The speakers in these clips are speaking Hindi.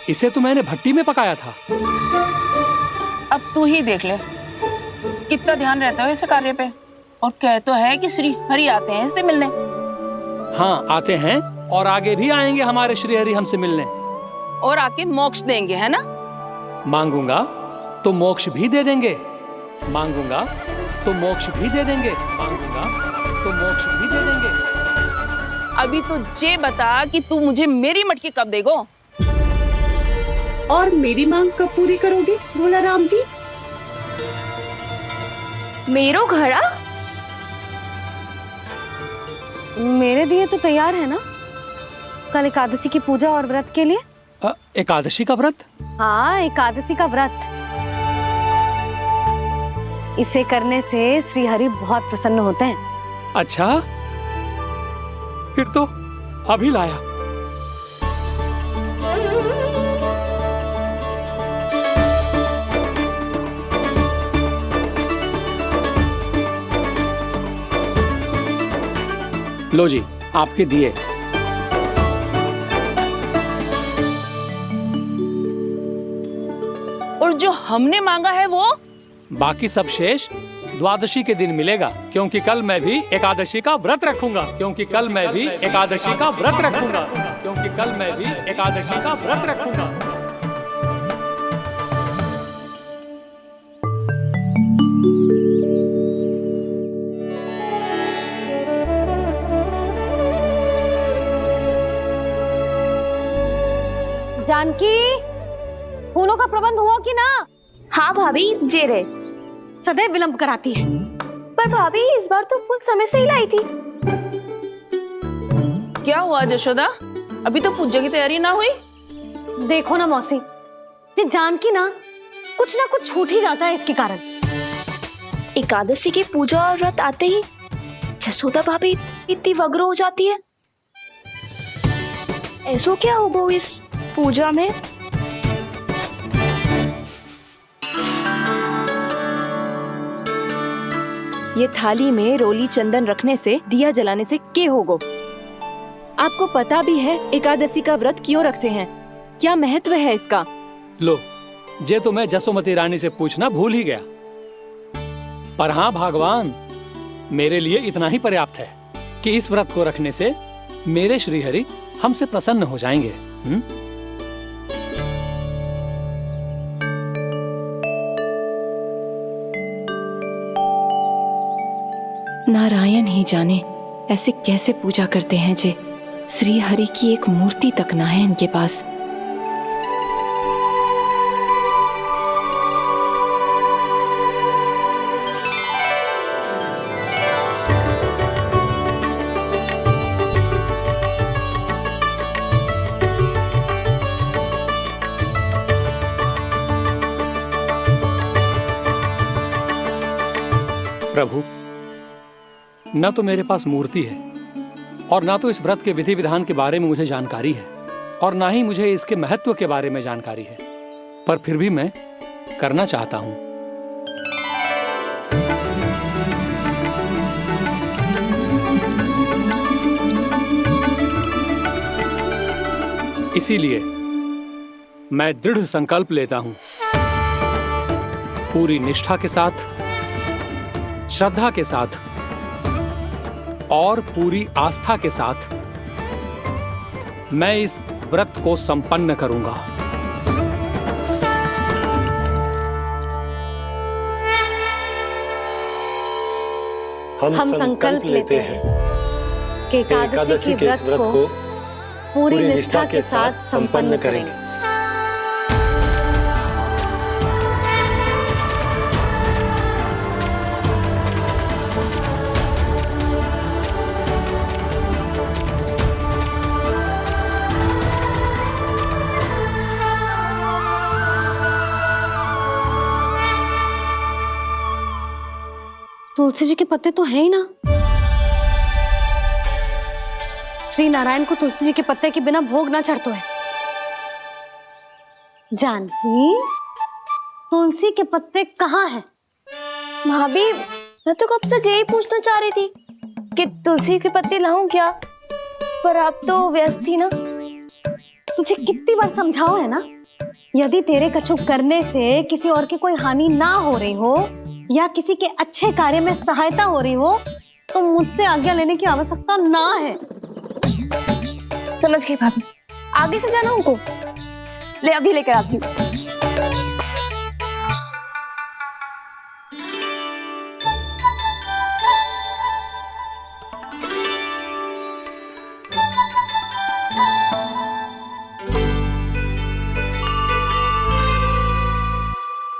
इसे तो मैंने भट्टी में पकाया था। अब तू ही देख ले कितना ध्यान रहता है इस कार्य पे। और कह तो है कि श्री हरि आते हैं इससे मिलने। हाँ, आते हैं और आगे भी आएंगे हमारे श्री हरि हमसे मिलने। और आके मोक्ष देंगे, है ना? मांगूंगा तो मोक्ष भी दे देंगे, मांगूंगा तो मोक्ष भी दे देंगे, मांगूंगा तो मोक्ष भी दे देंगे। अभी तो ये बता कि तू मुझे मेरी मटकी कब देगो? और मेरी मांग कब पूरी करोगे भोला राम जी? मेरो घड़ा मेरे दिए तो तैयार है ना, कल एकादशी की पूजा और व्रत के लिए। एकादशी का व्रत? हाँ, एकादशी का व्रत। इसे करने से श्री हरि बहुत प्रसन्न होते हैं। अच्छा, फिर तो अभी लाया। लो जी, आपके दिए। और जो हमने मांगा है वो? बाकी सब शेष द्वादशी के दिन मिलेगा, क्योंकि कल मैं भी एकादशी का व्रत रखूंगा, क्योंकि कल मैं भी एकादशी का व्रत रखूंगा, क्योंकि कल मैं भी एकादशी का व्रत रखूंगा। जानकी, फूलों का प्रबंध हुआ कि ना? हाँ भाभी, जे रहे। सदैव विलंब कराती है। पर भाभी इस बार तो फूल समय से ही लाई थी। क्या हुआ जशोदा, अभी तो पूजा की तैयारी ना हुई? देखो ना मौसी, ये जानकी ना कुछ छूट ही जाता है इसके कारण। एकादशी की पूजा और व्रत आते ही जसोदा भाभी इतनी वग्र हो जाती है। ऐसो क्या हो इस पूजा में? ये थाली में रोली चंदन रखने से, दिया जलाने से के होगो? आपको पता भी है एकादशी का व्रत क्यों रखते हैं, क्या महत्व है इसका? लो, जे तो मैं जसोमती रानी से पूछना भूल ही गया। पर हाँ भगवान, मेरे लिए इतना ही पर्याप्त है कि इस व्रत को रखने से मेरे श्री हरि हमसे प्रसन्न हो जाएंगे। नारायण ही जाने ऐसे कैसे पूजा करते हैं जे श्री हरि की एक मूर्ति तक ना है इनके पास। प्रभु, न तो मेरे पास मूर्ति है और ना तो इस व्रत के विधि विधान के बारे में मुझे जानकारी है, और ना ही मुझे इसके महत्व के बारे में जानकारी है, पर फिर भी मैं करना चाहता हूं। इसीलिए मैं दृढ़ संकल्प लेता हूं, पूरी निष्ठा के साथ, श्रद्धा के साथ और पूरी आस्था के साथ मैं इस व्रत को संपन्न करूंगा। हम संकल्प लेते हैं कि एकादशी के व्रत को पूरी निष्ठा के साथ संपन्न करेंगे। तुलसी जी के पत्ते तो हैं ही ना। श्री नारायण को तुलसी जी के पत्ते के बिना भोग ना चढ़तो है। जानकी, तुलसी के पत्ते कहाँ हैं? भाभी, मैं तो कब से यही पूछना चाह रही थी कि तुलसी के पत्ते लाऊं क्या, पर आप तो व्यस्त थी ना, तुझे कितनी बार समझाओ है ना, यदि तेरे कछु करने से किसी और की कोई हानि ना हो रही हो या किसी के अच्छे कार्य में सहायता हो रही हो तो मुझसे आज्ञा लेने की आवश्यकता ना है। समझ गई भाभी, आगे से जाना उनको। ले अभी लेकर आती हूँ।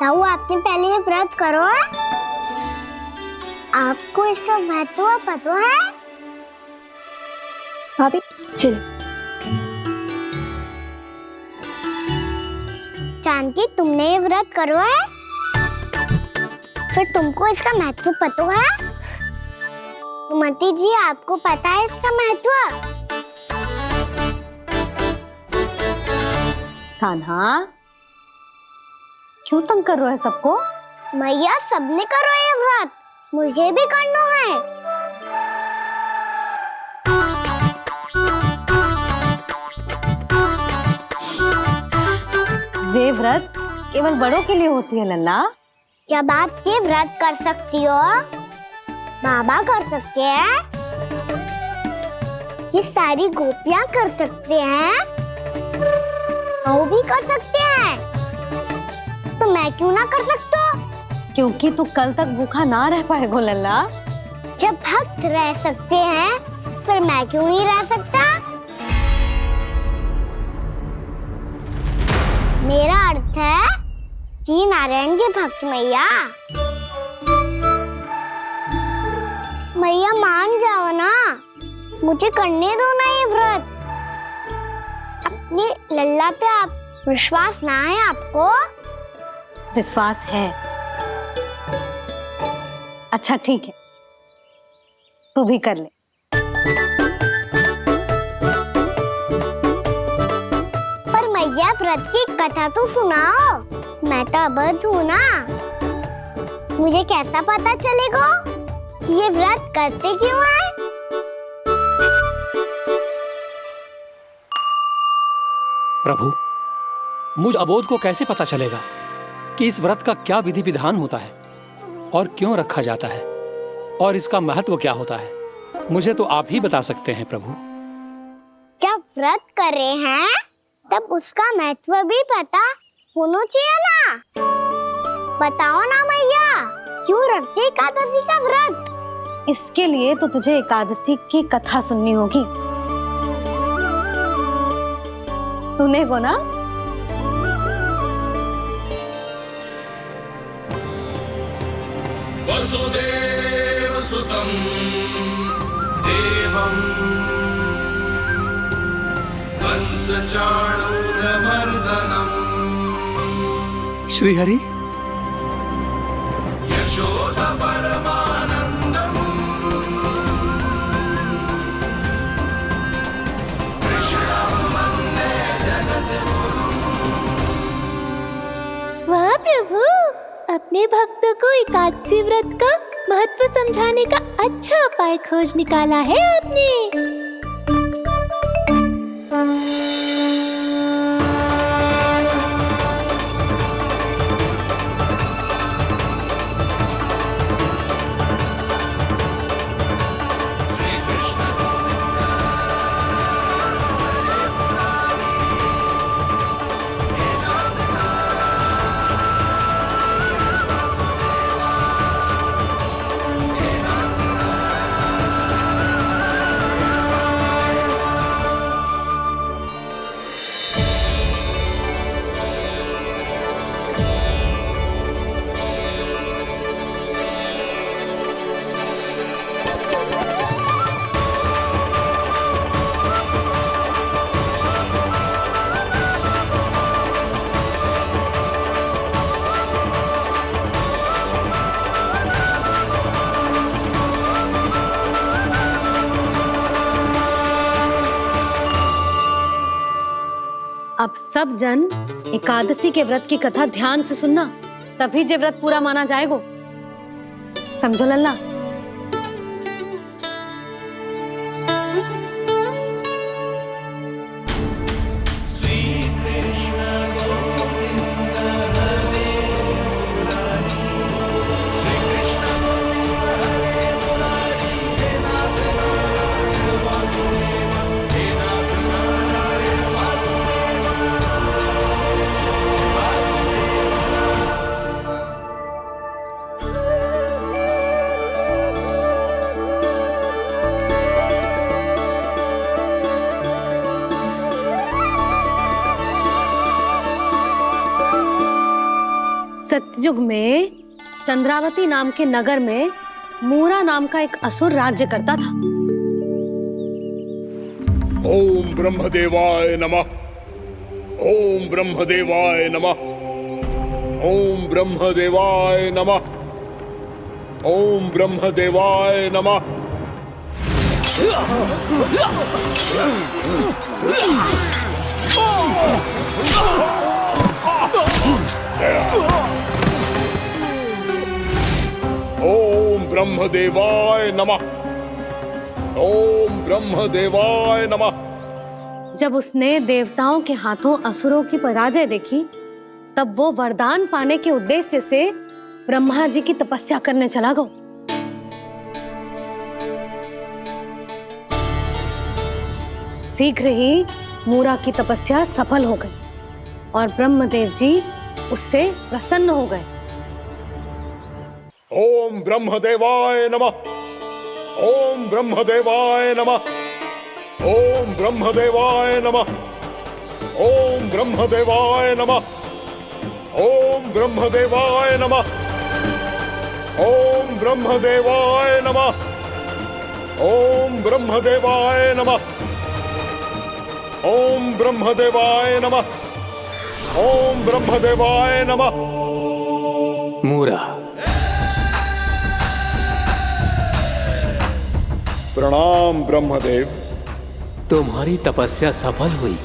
ताऊ, आपने पहले ये व्रत करो है? आपको इसका महत्व पता है? भाभी चल। जानकी, तुमने ये व्रत करो है? फिर तुमको इसका महत्व पता है? सुमति जी, आपको पता है इसका महत्व? कान्हा, क्यों तंग कर रहे हो सबको? मैया, सबने करो ये व्रत, मुझे भी करना है। ये व्रत केवल बड़ों के लिए होती है लल्ला। जब आप ये व्रत कर सकती हो, बाबा कर सकते हैं, ये सारी गोपियां कर सकते हैं, वो भी कर सकते हैं, तो मैं क्यों ना कर सकता? क्योंकि तू कल तक भूखा ना रह पाएगा लल्ला। जब भक्त रह सकते हैं, फिर मैं क्यों नहीं रह सकता? मेरा अर्थ है कि नारायण के भक्त मैया। मैया मान जाओ ना, मुझे करने दो ना ये व्रत। अपनी लल्ला पे आप विश्वास ना है आपको? विश्वास है। अच्छा ठीक है, तू भी कर ले। पर मैया, व्रत की कथा तो सुनाओ, मैं तो अबध हूँ ना। मुझे कैसा पता चलेगा कि ये व्रत करते क्यों हैं? प्रभु, मुझ अबोध को कैसे पता चलेगा कि इस व्रत का क्या विधि विधान होता है और क्यों रखा जाता है और इसका महत्व क्या होता है? मुझे तो आप ही बता सकते हैं प्रभु। जब व्रत कर रहे हैं तब उसका महत्व भी पता होना चाहिए ना। बताओ ना मैया, क्यों रखते एकादशी का व्रत? इसके लिए तो तुझे एकादशी की कथा सुननी होगी। सुनेगो ना? वसुदेव सुतं देवं कंसचाणूरमर्दनम् श्रीहरि, यशोदा परमानन्दम् कृष्णं वन्दे जगद्गुरुम्। वाह प्रभु, अपने भक्तों को एकादशी व्रत का महत्व समझाने का अच्छा उपाय खोज निकाला है आपने। अब सब जन एकादशी के व्रत की कथा ध्यान से सुनना, तभी जे व्रत पूरा माना जाएगा। समझो लल्ला? श्री सतयुग में चंद्रावती नाम के नगर में मूरा नाम का एक असुर राज्य करता था। ओम ब्रह्मदेवाय नमः। ओम ब्रह्मदेवाय नमः। ओम ब्रह्मदेवाय नमः। ओम ब्रह्मदेवाय नमः। ओम ब्रह्मदेवाय नमः। ओम ब्रह्मदेवाय नमः। जब उसने देवताओं के हाथों असुरों की पराजय देखी, तब वो वरदान पाने के उद्देश्य से ब्रह्मा जी की तपस्या करने चला गया। शीघ्र ही मूरा की तपस्या सफल हो गई और ब्रह्मदेव जी उससे प्रसन्न हो गए। ओम ब्रह्मदेवाय नमः। ओम ब्रह्मदेवाय नमः। ओम ब्रह्मदेवाय नमः। ओम ब्रह्मदेवाय नमः। ओम ब्रह्मदेवाय नमः। ओम ब्रह्मदेवाय नमः। ओम ब्रह्मदेवाय नमः। ओम ब्रह्मदेवाय नमः। ओम ब्रह्मदेवाय नमः। मूरा, प्रणाम ब्रह्मदेव। तुम्हारी तपस्या सफल हुई।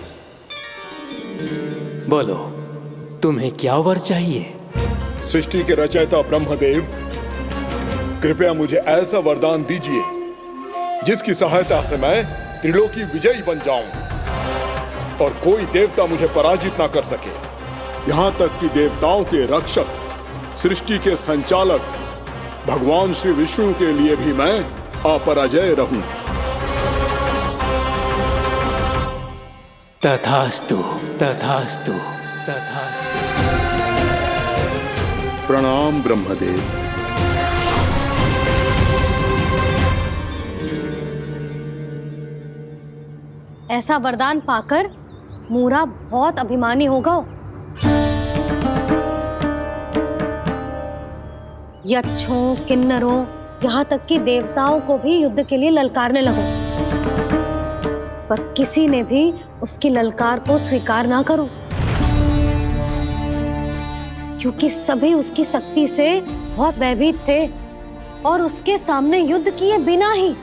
बोलो, तुम्हें क्या वर चाहिए? सृष्टि के रचयिता ब्रह्मदेव, कृपया मुझे ऐसा वरदान दीजिए जिसकी सहायता से मैं त्रिलोकी विजयी बन जाऊं और कोई देवता मुझे पराजित ना कर सके। यहाँ तक कि देवताओं के रक्षक, सृष्टि के संचालक भगवान श्री विष्णु के लिए भी मैं अपराजय रहूं। तथास्तु, तथास्तु, तथास्तु। प्रणाम ब्रह्मदेव। ऐसा वरदान पाकर मूरा बहुत अभिमानी होगा। यक्षों, किन्नरों, यहाँ तक कि देवताओं को भी युद्ध के लिए ललकारने लगो, पर किसी ने भी उसकी ललकार को स्वीकार ना करो, क्योंकि सभी उसकी शक्ति से बहुत भयभीत थे और उसके सामने युद्ध किए बिना ही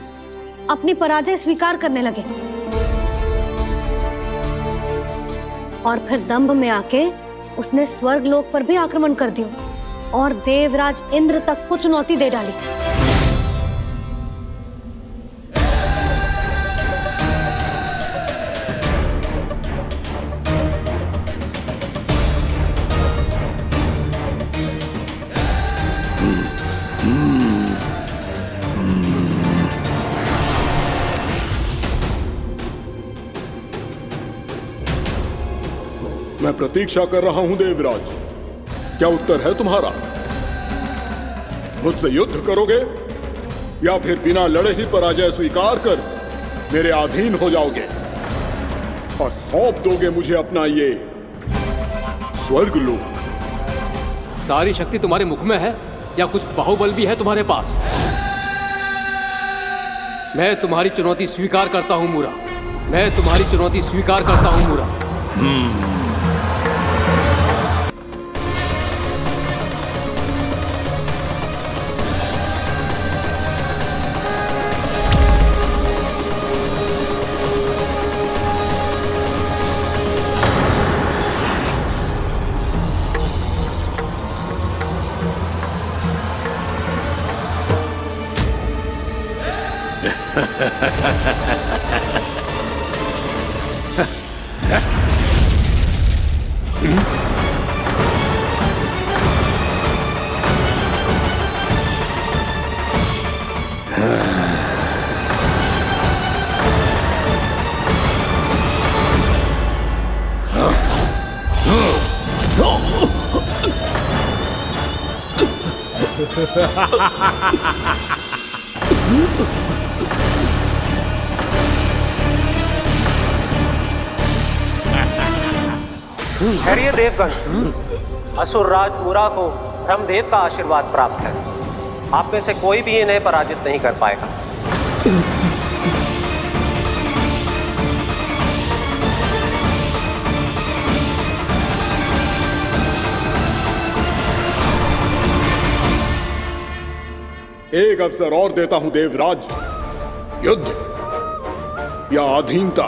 अपनी पराजय स्वीकार करने लगे और फिर दंभ में आके उसने स्वर्ग लोक पर भी आक्रमण कर दिया और देवराज इंद्र तक को चुनौती दे डाली। मैं प्रतीक्षा कर रहा हूं देवराज, क्या उत्तर है तुम्हारा? मुझसे युद्ध करोगे या फिर बिना लड़े ही पराजय स्वीकार कर मेरे अधीन हो जाओगे और सौंप दोगे मुझे अपना ये स्वर्ग लोक? सारी शक्ति तुम्हारे मुख में है या कुछ बाहुबल भी है तुम्हारे पास? मैं तुम्हारी चुनौती स्वीकार करता हूं मूरा। मैं तुम्हारी चुनौती स्वीकार करता हूं मूरा। ठहरिए देवगण, असुरराज मूरा को ब्रह्मदेव का आशीर्वाद प्राप्त है। आप में से कोई भी इन्हें पराजित नहीं कर पाएगा। एक अवसर और देता हूं देवराज, युद्ध या अधीनता,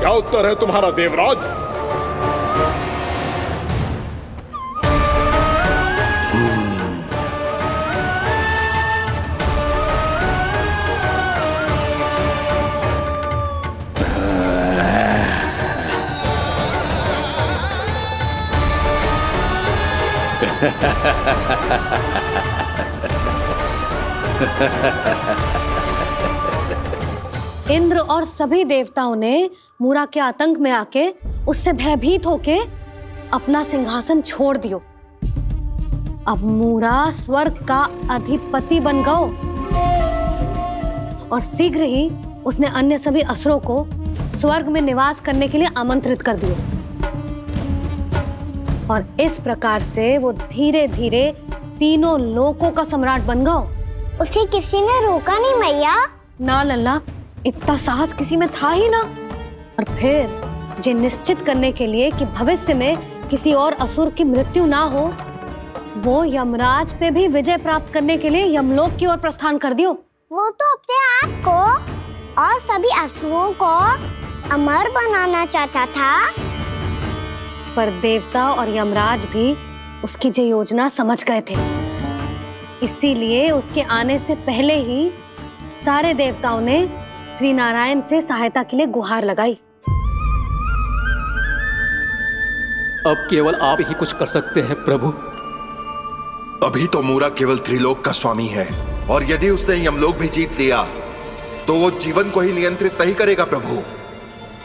क्या उत्तर है तुम्हारा देवराज? इंद्र और सभी देवताओं ने मूरा के आतंक में आके उससे भयभीत होके अपना सिंहासन छोड़ दियो। अब मूरा स्वर्ग का अधिपति बन गयो और शीघ्र ही उसने अन्य सभी असुरों को स्वर्ग में निवास करने के लिए आमंत्रित कर दियो। और इस प्रकार से वो धीरे धीरे तीनों लोकों का सम्राट बन गयो। उसे किसी ने रोका नहीं मैया। ना लल्ला, इतना साहस किसी में था ही ना। और फिर ये निश्चित करने के लिए कि भविष्य में किसी और असुर की मृत्यु ना हो, वो यमराज पे भी विजय प्राप्त करने के लिए यमलोक की ओर प्रस्थान कर दियो। वो तो अपने आप को और सभी असुरों को अमर बनाना चाहता था। पर देवता और यमराज भी उसकी ये योजना समझ गए थे। इसीलिए उसके आने से पहले ही सारे देवताओं ने श्री नारायण से सहायता के लिए गुहार लगाई। अब केवल आप ही कुछ कर सकते हैं प्रभु। अभी तो मूरा केवल त्रिलोक का स्वामी है, और यदि उसने यमलोक भी जीत लिया तो वो जीवन को ही नियंत्रित नहीं करेगा प्रभु,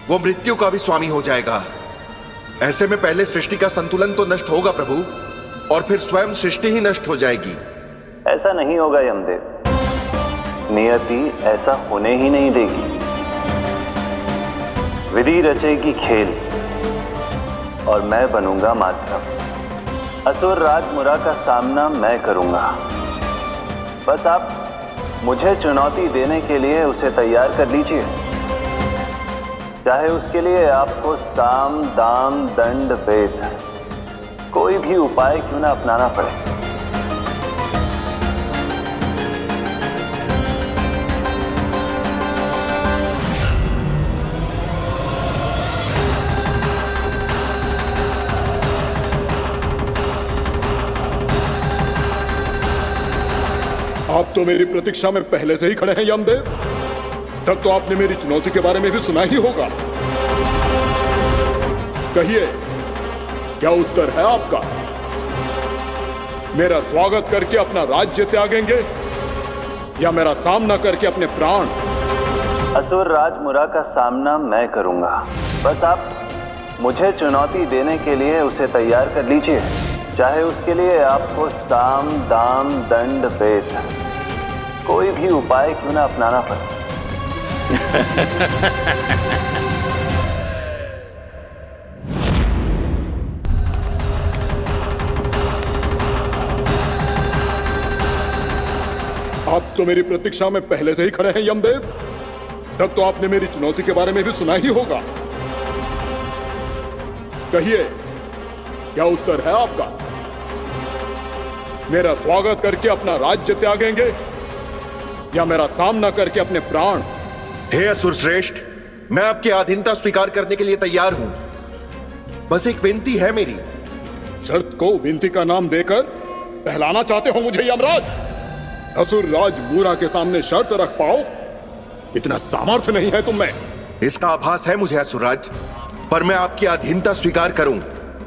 वो मृत्यु का भी स्वामी हो जाएगा। ऐसे में पहले सृष्टि का संतुलन तो नष्ट होगा प्रभु, और फिर स्वयं सृष्टि ही नष्ट हो जाएगी। ऐसा नहीं होगा यमदेव, नियति ऐसा होने ही नहीं देगी। विधि रचेगी खेल और मैं बनूंगा माध्यम। असुर राज मूरा का सामना मैं करूंगा। बस आप मुझे चुनौती देने के लिए उसे तैयार कर लीजिए, चाहे उसके लिए आपको साम दाम दंड भेद कोई भी उपाय क्यों ना अपनाना पड़े। आप तो मेरी प्रतीक्षा में पहले से ही खड़े हैं यमदेव। तब तो आपने मेरी चुनौती के बारे में भी सुना ही होगा। कहिए, क्या उत्तर है आपका? मेरा स्वागत करके अपना राज्य त्यागेंगे या मेरा सामना करके अपने प्राण? असुर राज मूरा का सामना मैं करूंगा। बस आप मुझे चुनौती देने के लिए उसे तैयार कर लीजिए, चाहे उसके लिए आपको साम दाम दंड भेद कोई भी उपाय क्यों ना अपनाना पड़े। आप तो मेरी प्रतीक्षा में पहले से ही खड़े हैं यमदेव। तब तो आपने मेरी चुनौती के बारे में भी सुना ही होगा। कहिए, क्या उत्तर है आपका? मेरा स्वागत करके अपना राज्य त्यागेंगे या मेरा सामना करके अपने प्राण? हे असुर श्रेष्ठ, मैं आपकी अधीनता स्वीकार करने के लिए तैयार हूं। बस एक विनती है मेरी। शर्त को विनती का नाम देकर पहलाना चाहते हो मुझे यमराज? असुर राज मूरा के सामने शर्त रख पाओ, इतना सामर्थ्य नहीं है तुम में। इसका आभास है मुझे असुरराज, पर मैं आपकी अधीनता स्वीकार करूं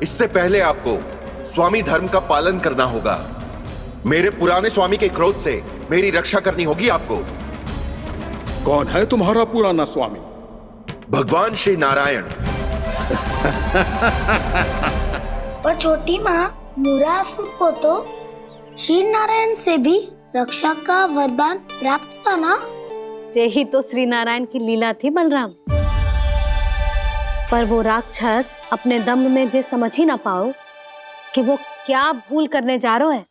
इससे पहले आपको स्वामी धर्म का पालन करना होगा। मेरे पुराने स्वामी के क्रोध से मेरी रक्षा करनी होगी आपको। कौन है तुम्हारा पुराना स्वामी? भगवान श्री नारायण। और छोटी माँ, मूरासुर को तो श्री नारायण से भी रक्षा का वरदान प्राप्त था ना? यही तो श्री नारायण की लीला थी बलराम। पर वो राक्षस अपने दम में जे समझ ही ना पाओ कि वो क्या भूल करने जा रहे हैं,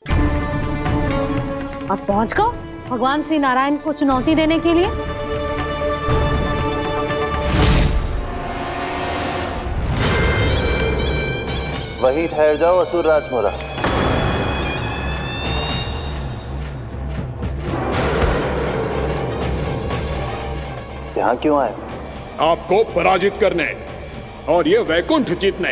और पहुंच गो भगवान श्री नारायण को चुनौती देने के लिए। वहीं ठहर जाओ असुर राज मुरा। यहाँ क्यों आए? आपको पराजित करने और ये वैकुंठ जीतने,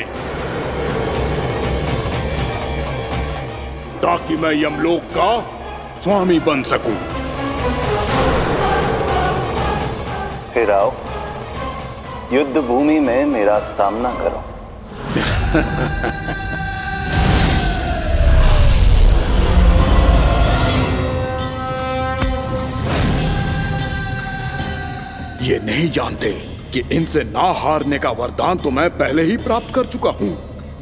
ताकि मैं यमलोक का स्वामी बन सकूं। फिर आओ, युद्ध भूमि में मेरा सामना करो। ये नहीं जानते कि इनसे ना हारने का वरदान तो मैं पहले ही प्राप्त कर चुका हूं,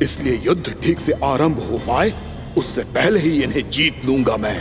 इसलिए युद्ध ठीक से आरंभ हो पाए उससे पहले ही इन्हें जीत लूंगा मैं।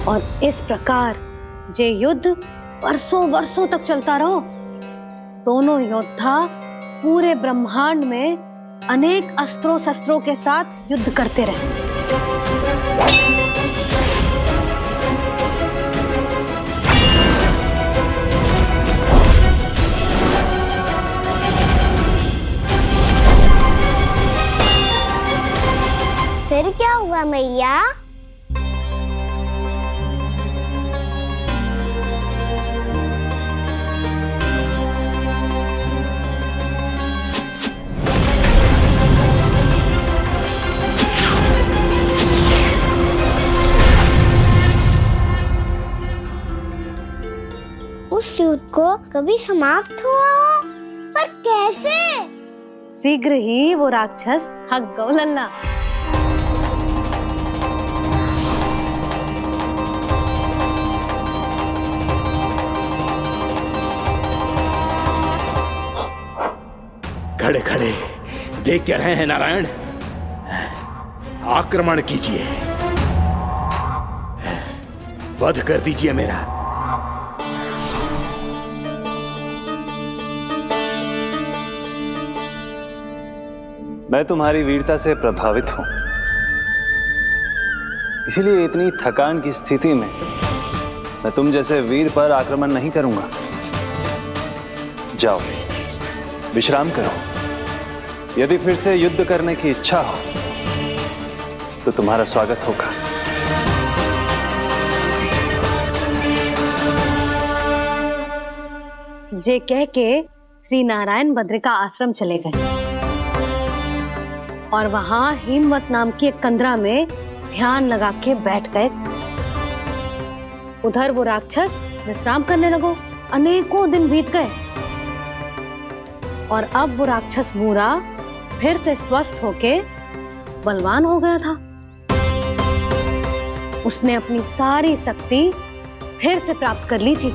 और इस प्रकार जे युद्ध वर्षों वर्षों तक चलता रहो। दोनों योद्धा पूरे ब्रह्मांड में अनेक अस्त्रों शस्त्रों के साथ युद्ध करते रहे। फिर क्या हुआ मैया? उस युद्ध को कभी समाप्त हुआ हो, पर कैसे? शीघ्र ही वो राक्षस थक गो लल्ला। खड़े खड़े देख क्या रहे हैं नारायण? आक्रमण कीजिए, वध कर दीजिए मेरा। मैं तुम्हारी वीरता से प्रभावित हूं, इसीलिए इतनी थकान की स्थिति में मैं तुम जैसे वीर पर आक्रमण नहीं करूंगा। जाओ विश्राम करो। यदि फिर से युद्ध करने की इच्छा हो तो तुम्हारा स्वागत होगा। जे कह के श्री नारायण बद्रिका आश्रम चले गए और वहां हिमवत नाम की एक कंदरा में ध्यान लगा के बैठ गए। उधर वो राक्षस विश्राम करने लगो। अनेकों दिन बीत गए और अब वो राक्षस मूरा फिर से स्वस्थ होके बलवान हो गया था। उसने अपनी सारी शक्ति फिर से प्राप्त कर ली थी।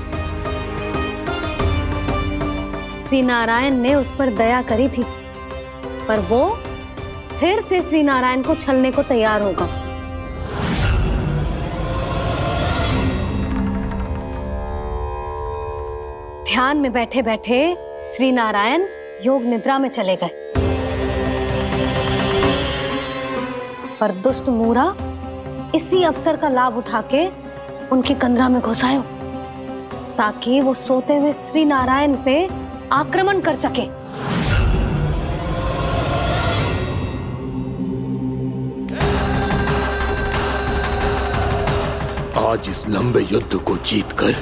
श्री नारायण ने उस पर दया करी थी, पर वो फिर से श्री नारायण को छलने को तैयार होगा। ध्यान में बैठे बैठे श्री नारायण योग निद्रा में चले गए, पर दुष्ट मूरा इसी अवसर का लाभ उठा के उनकी कंदरा में घुस आयो, ताकि वो सोते हुए श्री नारायण पे आक्रमण कर सके। आज इस लंबे युद्ध को जीतकर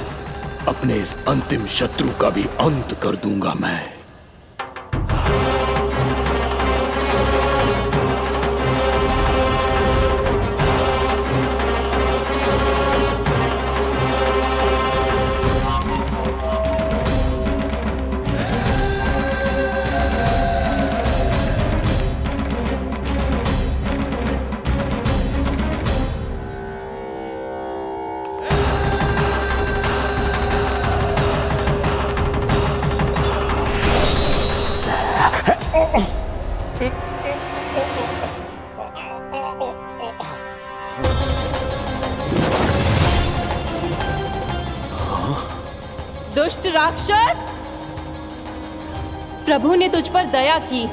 अपने इस अंतिम शत्रु का भी अंत कर दूंगा मैं। दुष्ट राक्षस, प्रभु ने तुझ पर दया की,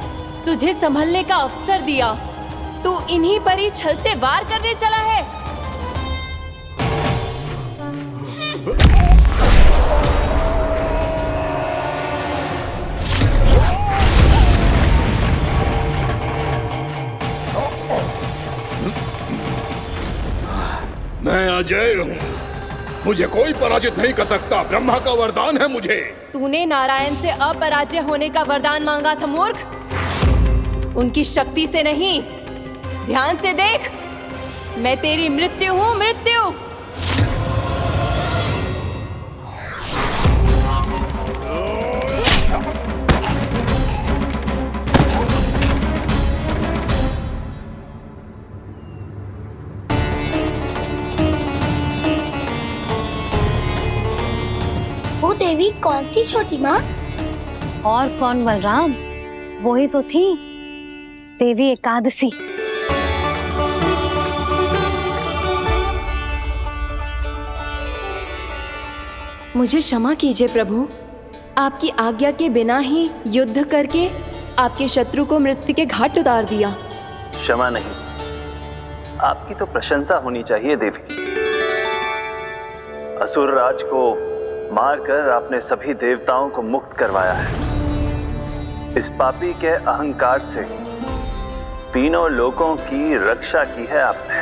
तुझे संभलने का अवसर दिया, तू इन्हीं पर ही छल से वार करने चला है। मैं अजय हूँ, मुझे कोई पराजित नहीं कर सकता। ब्रह्मा का वरदान है मुझे। तूने नारायण से अपराजय होने का वरदान मांगा था मूर्ख, उनकी शक्ति से नहीं। ध्यान से देख, मैं तेरी मृत्यु हूँ, मृत्यु। वो देवी कौन थी छोटी माँ? और कौन बलराम, वही तो थी देवी एकादशी। मुझे क्षमा कीजिए प्रभु, आपकी आज्ञा के बिना ही युद्ध करके आपके शत्रु को मृत्यु के घाट उतार दिया। क्षमा नहीं, आपकी तो प्रशंसा होनी चाहिए देवी। असुर राज को मारकर आपने सभी देवताओं को मुक्त करवाया है। इस पापी के अहंकार से तीनों लोकों की रक्षा की है आपने।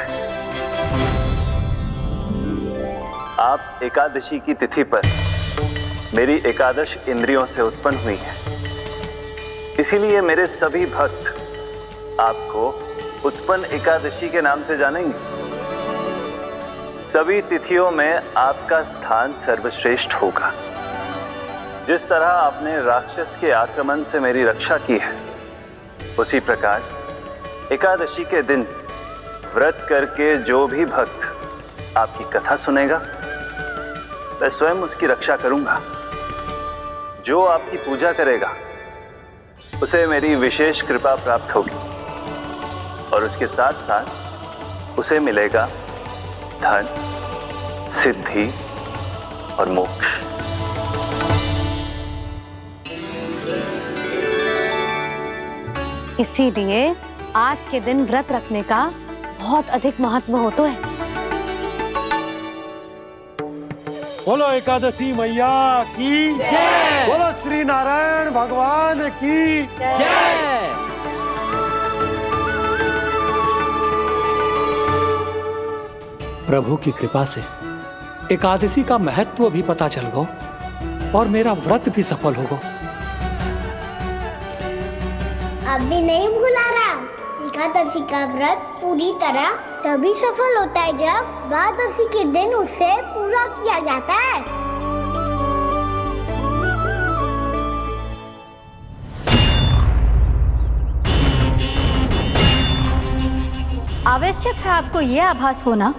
आप एकादशी की तिथि पर मेरी एकादश इंद्रियों से उत्पन्न हुई हैं। इसीलिए मेरे सभी भक्त आपको उत्पन्न एकादशी के नाम से जानेंगे। सभी तिथियों में आपका स्थान सर्वश्रेष्ठ होगा। जिस तरह आपने राक्षस के आक्रमण से मेरी रक्षा की है, उसी प्रकार एकादशी के दिन व्रत करके जो भी भक्त आपकी कथा सुनेगा, मैं स्वयं उसकी रक्षा करूंगा। जो आपकी पूजा करेगा, उसे मेरी विशेष कृपा प्राप्त होगी और उसके साथ साथ उसे मिलेगा धन, सिद्धि और मोक्ष। इसीलिए आज के दिन व्रत रखने का बहुत अधिक महत्व होता है। बोलो एकादशी मैया की जय। बोलो श्री नारायण भगवान की जय। प्रभु की कृपा से एकादशी का महत्व भी पता चल गो और मेरा व्रत भी सफल होगा। अभी नहीं भूला राम, एकादशी का व्रत पूरी तरह तभी सफल होता है जब द्वादशी के दिन उसे पूरा किया जाता है। आवश्यक है आपको यह आभास होना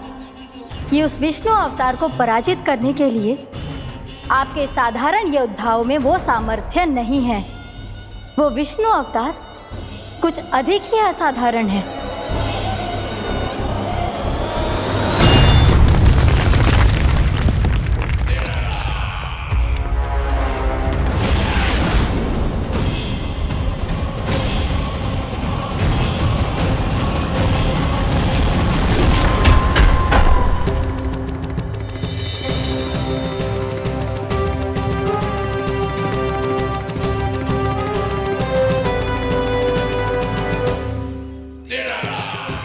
कि उस विष्णु अवतार को पराजित करने के लिए आपके साधारण योद्धाओं में वो सामर्थ्य नहीं है। वो विष्णु अवतार कुछ अधिक ही असाधारण है।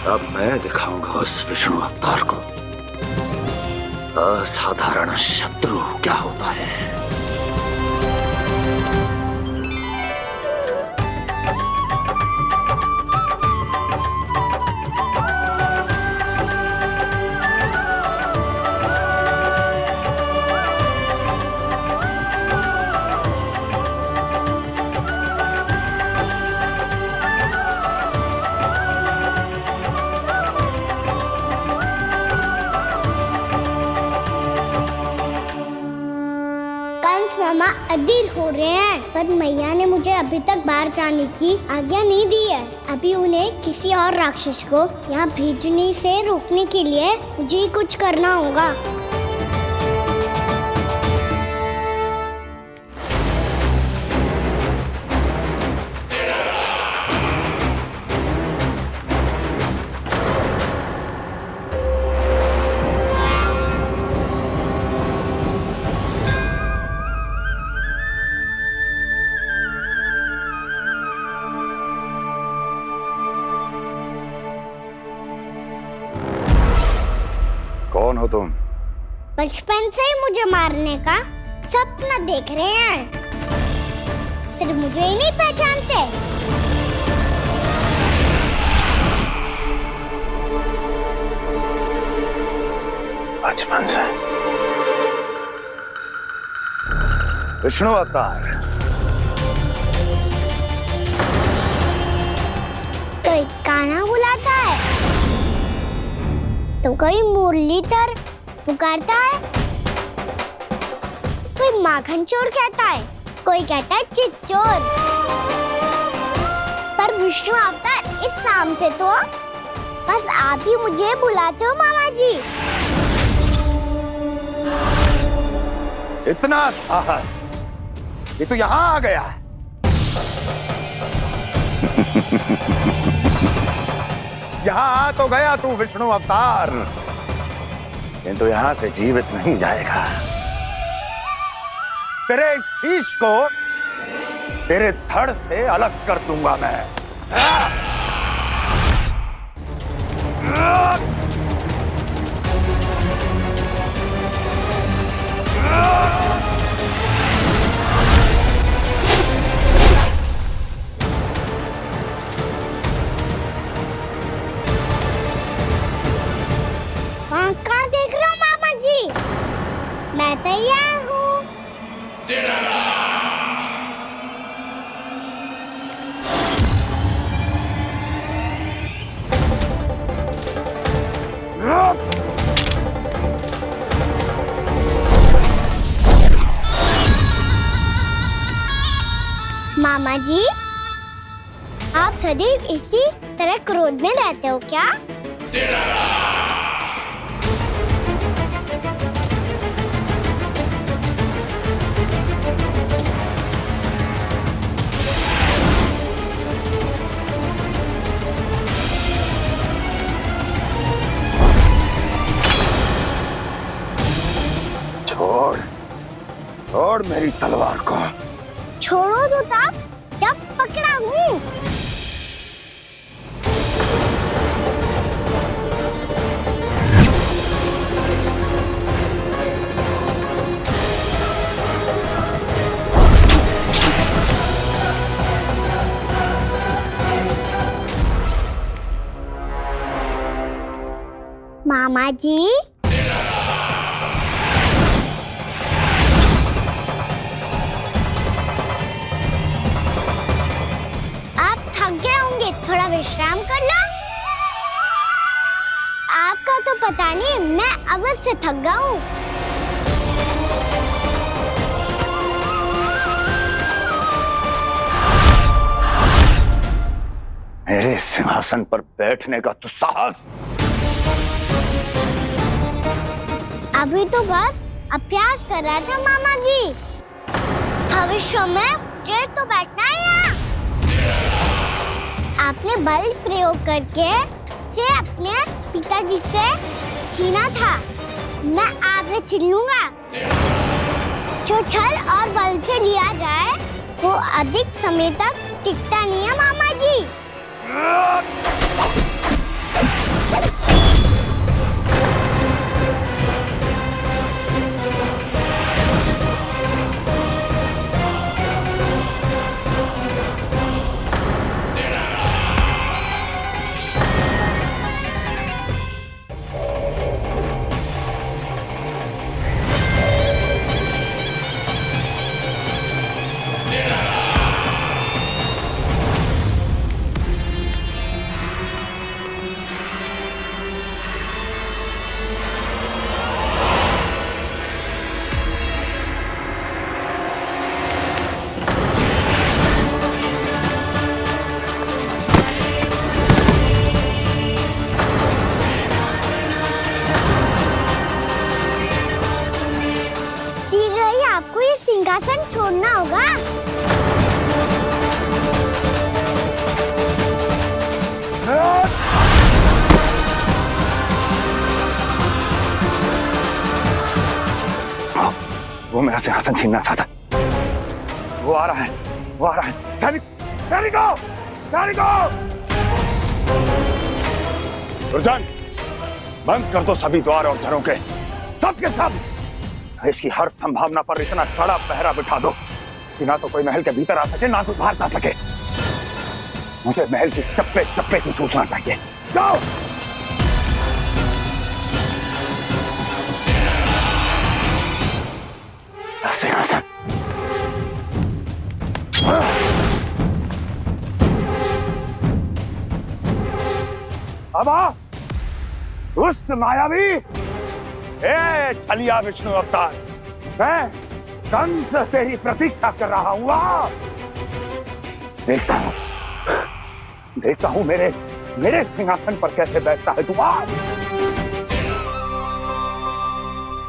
अब मैं दिखाऊंगा उस विष्णु अवतार को असाधारण शत्रु क्या होता है। मामा अधीर हो रहे हैं, पर मैया ने मुझे अभी तक बाहर जाने की आज्ञा नहीं दी है। अभी उन्हें किसी और राक्षस को यहाँ भेजने से रोकने के लिए मुझे कुछ करना होगा। कौन हो तुम? बचपन से ही मुझे मारने का सपना देख रहे हैं, सिर्फ मुझे ही नहीं पहचानते। बचपन से विष्णु अवतार। कोई कान्हा बुलाता है तो कोई मुरलीधर पुकारता है, कोई माखन चोर कहता है, कोई कहता है चिच्चोर। पर विष्णु अवतार इस नाम से तो बस आप ही मुझे बुलाते हो मामा जी। इतना साहस ये तो यहाँ आ गया। यहाँ आ तो गया तू विष्णु अवतार, किंतु यहाँ से जीवित नहीं जाएगा। तेरे इस शीश को तेरे धड़ से अलग कर दूंगा मैं। कहाँ देख रहे हो मामा जी? मैं तैयार हूँ। मामा जी, आप सदैव इसी तरह क्रोध में रहते हो क्या? छोड़ छोड़ मेरी तलवार को। छोड़ो तो तब जब पकड़ा हूँ। मामा जी, थोड़ा विश्राम कर लो। आपका तो पता नहीं, मैं अवश्य थक गया हूँ। मेरे सिंहासन पर बैठने का तो साहस। अभी तो बस अभ्यास कर रहा था मामा जी, भविष्य में मुझे तो बैठना है यहाँ। आपने बल प्रयोग करके से अपने पिताजी से छीना था, मैं आपसे छीन लूंगा। जो छल और बल से लिया जाए वो अधिक समय तक टिकता नहीं है मामा जी। सिंहासन छोड़ना होगा। वो मेरा सिंहासन छीनना चाहता। वो आ रहा है, वो आ रहा है। सैनिकों! दुर्जन, बंद कर दो सभी द्वार और झरोखे, सब के सब। इसकी हर संभावना पर इतना कड़ा पहरा बिठा दो कि ना तो कोई महल के भीतर आ सके, ना तो बाहर जा सके। मुझे महल की चप्पे चप्पे की सूचना चाहिए। जाओ। सिंहासन। अब आ, दुष्ट मायावी, ए छलिया विष्णु अवतार, मैं कंस तेरी प्रतीक्षा कर रहा हूँ। आ, देखता हूँ मेरे सिंहासन पर कैसे बैठता है तू। आ,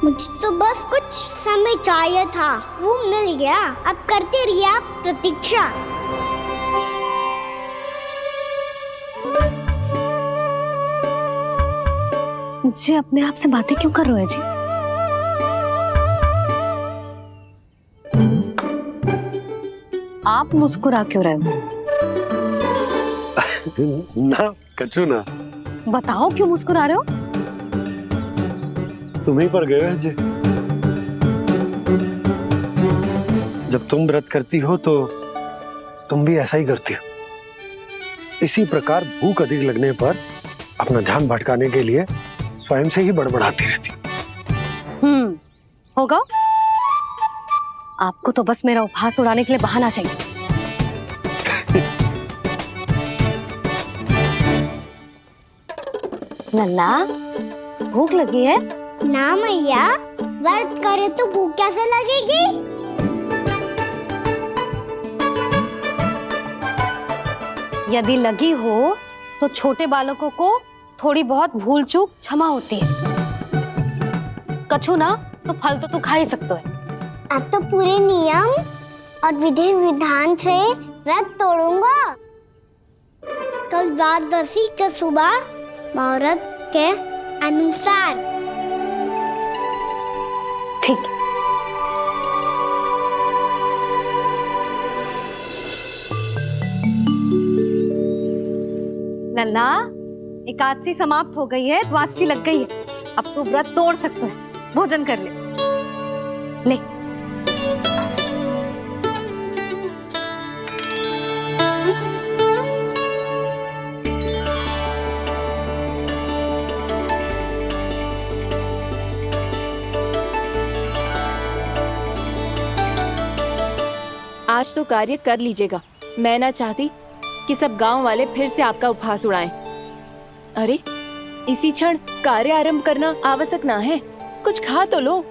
मुझे तो बस कुछ समय चाहिए था, वो मिल गया। अब करते रहिए आप प्रतीक्षा। जी अपने आप से बातें क्यों कर रहे हो जी? आप मुस्कुरा क्यों रहे हो? ना कछु ना। बताओ क्यों मुस्कुरा रहे हो? तुम्हीं पर गए हैं जी। जब तुम व्रत करती हो तो तुम भी ऐसा ही करती हो। इसी प्रकार भूख अधिक लगने पर अपना ध्यान भटकाने के लिए स्वयं से ही बड़बड़ाती रहती। होगा। आपको तो बस मेरा उपहास उड़ाने के लिए बहाना चाहिए। लल्ला, भूख लगी है? ना मैया, व्रत करे तो भूख कैसे लगेगी? यदि लगी हो तो छोटे बालकों को थोड़ी बहुत भूल चूक क्षमा होती है। कछु ना तो फल तो तू खा ही सकते है। अब तो पूरे नियम और विधि विधान से व्रत तोड़ूंगा। कल द्वादशी के सुबह मुहूर्त के अनुसार। ठीक। लल्ला, एकादशी समाप्त हो गई है, द्वादशी लग गई है। अब तू व्रत तोड़ सकते है। भोजन कर ले। ले। आज तो कार्य कर लीजिएगा। मैं ना चाहती कि सब गांव वाले फिर से आपका उपहास उड़ाएं। अरे, इसी क्षण कार्य आरंभ करना आवश्यक ना है। कुछ खा तो लो।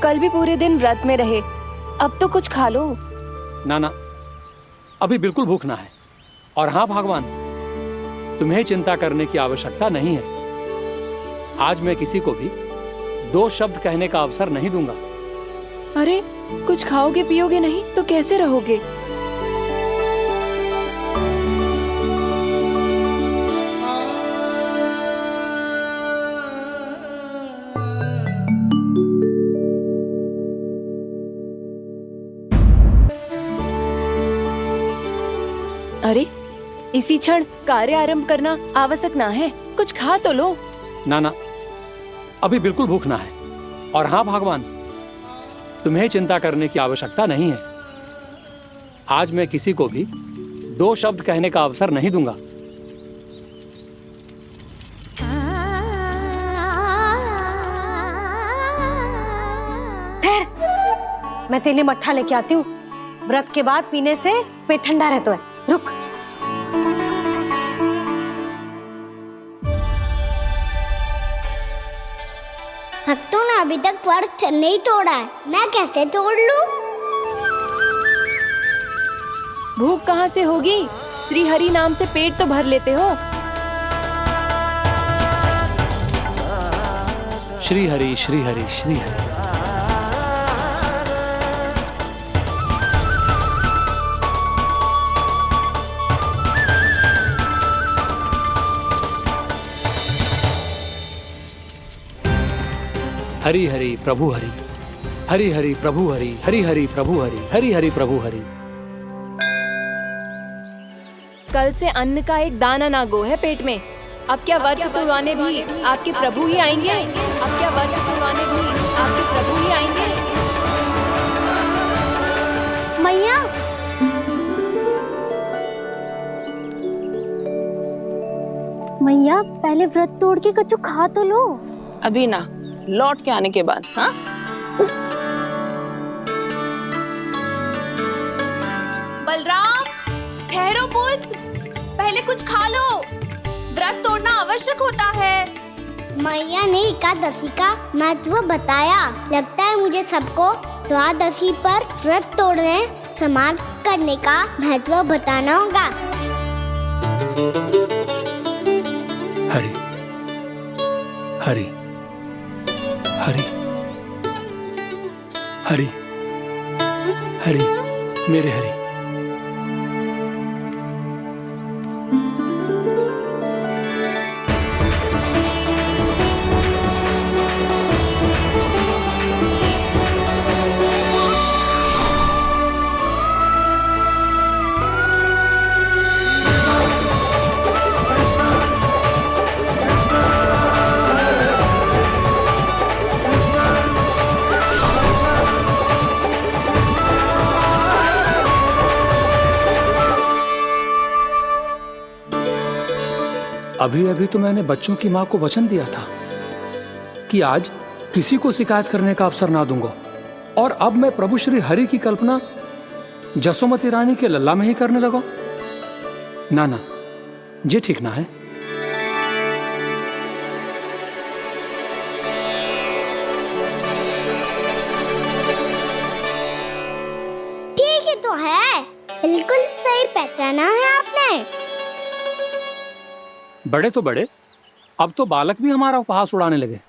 कल भी पूरे दिन व्रत में रहे, अब तो कुछ खा लो। ना, अभी बिल्कुल भूख ना है। और हाँ भगवान, तुम्हें चिंता करने की आवश्यकता नहीं है। आज मैं किसी को भी 2 शब्द कहने का अवसर नहीं दूंगा। अरे, कुछ खाओगे पियोगे नहीं तो कैसे रहोगे? अरे, इसी क्षण कार्य आरंभ करना आवश्यक ना है। कुछ खा तो लो। ना, अभी बिल्कुल भूख ना है। और हाँ भगवान, तुम्हें चिंता करने की आवश्यकता नहीं है। आज मैं किसी को भी 2 शब्द कहने का अवसर नहीं दूंगा। ठहर, मैं तेरे लिए मट्ठा लेके आती हूँ। व्रत के बाद पीने से पेट ठंडा रहता है। रुक। भक्तों ने अभी तक व्रत नहीं तोड़ा है, मैं कैसे तोड़ लूं? भूख कहाँ से होगी? श्री हरि नाम से पेट तो भर लेते हो। श्री हरि, श्री हरि, श्री हरि। हरि हरि प्रभु हरि, हरि हरि प्रभु हरि, हरि हरि प्रभु हरि, हरि हरि प्रभु हरि। कल से अन्न का एक दाना ना गो है पेट में। अब क्या व्रत तुड़वाने भी आपके प्रभु ही आएंगे? अब क्या व्रत तुड़वाने भी आपके प्रभु ही आएंगे? मैया, मैया पहले व्रत तोड़ के कच्चू खा तो लो। अभी ना, लौट के आने के बाद। हाँ, बलराम, ठहरो पुत्र, पहले कुछ खा लो। व्रत तोड़ना आवश्यक होता है। मैया ने एकादशी का महत्व बताया। लगता है मुझे सबको द्वादशी पर व्रत तोड़ने समाप्त करने का महत्व बताना होगा। हरि हरि हरि हरि हरि मेरे हरि। अभी अभी तो मैंने बच्चों की माँ को वचन दिया था कि आज किसी को शिकायत करने का अवसर ना दूंगा, और अब मैं प्रभु श्री हरि की कल्पना जसोमती रानी के लल्ला में ही करने लगा। ना ना, ये ठीक ना है। ठीक ही तो है, बिल्कुल सही पहचाना है आपने। बड़े तो बड़े, अब तो बालक भी हमारा उपहास उड़ाने लगे।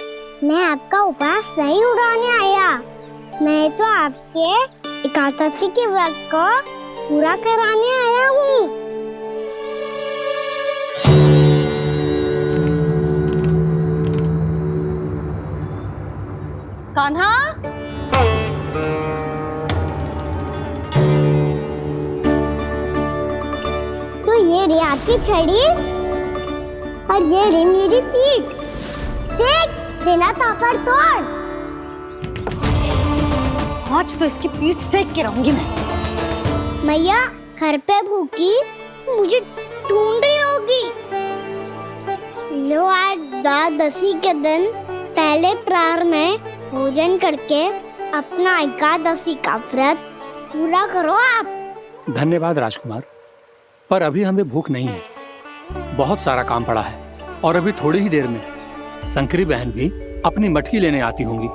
मैं आपका उपहास नहीं उड़ाने आया, मैं तो आपके एकादशी के व्रत को पूरा कराने आया हूँ। कान्हा, तो ये रे आपकी छड़ी और ये रे मेरी पीठ। सेक देना तापड़ तोड़। आज तो इसकी पीठ सेक के रहूंगी मैं। मैया घर पे भूखी मुझे ढूंढ रही होगी। लो, आज द्वादशी के दिन पहले प्रहर में भोजन करके अपना एकादशी का व्रत पूरा करो आप। धन्यवाद राजकुमार, पर अभी हमें भूख नहीं है। बहुत सारा काम पड़ा है, और अभी थोड़ी ही देर में शंकरी बहन भी अपनी मटकी लेने आती होंगी।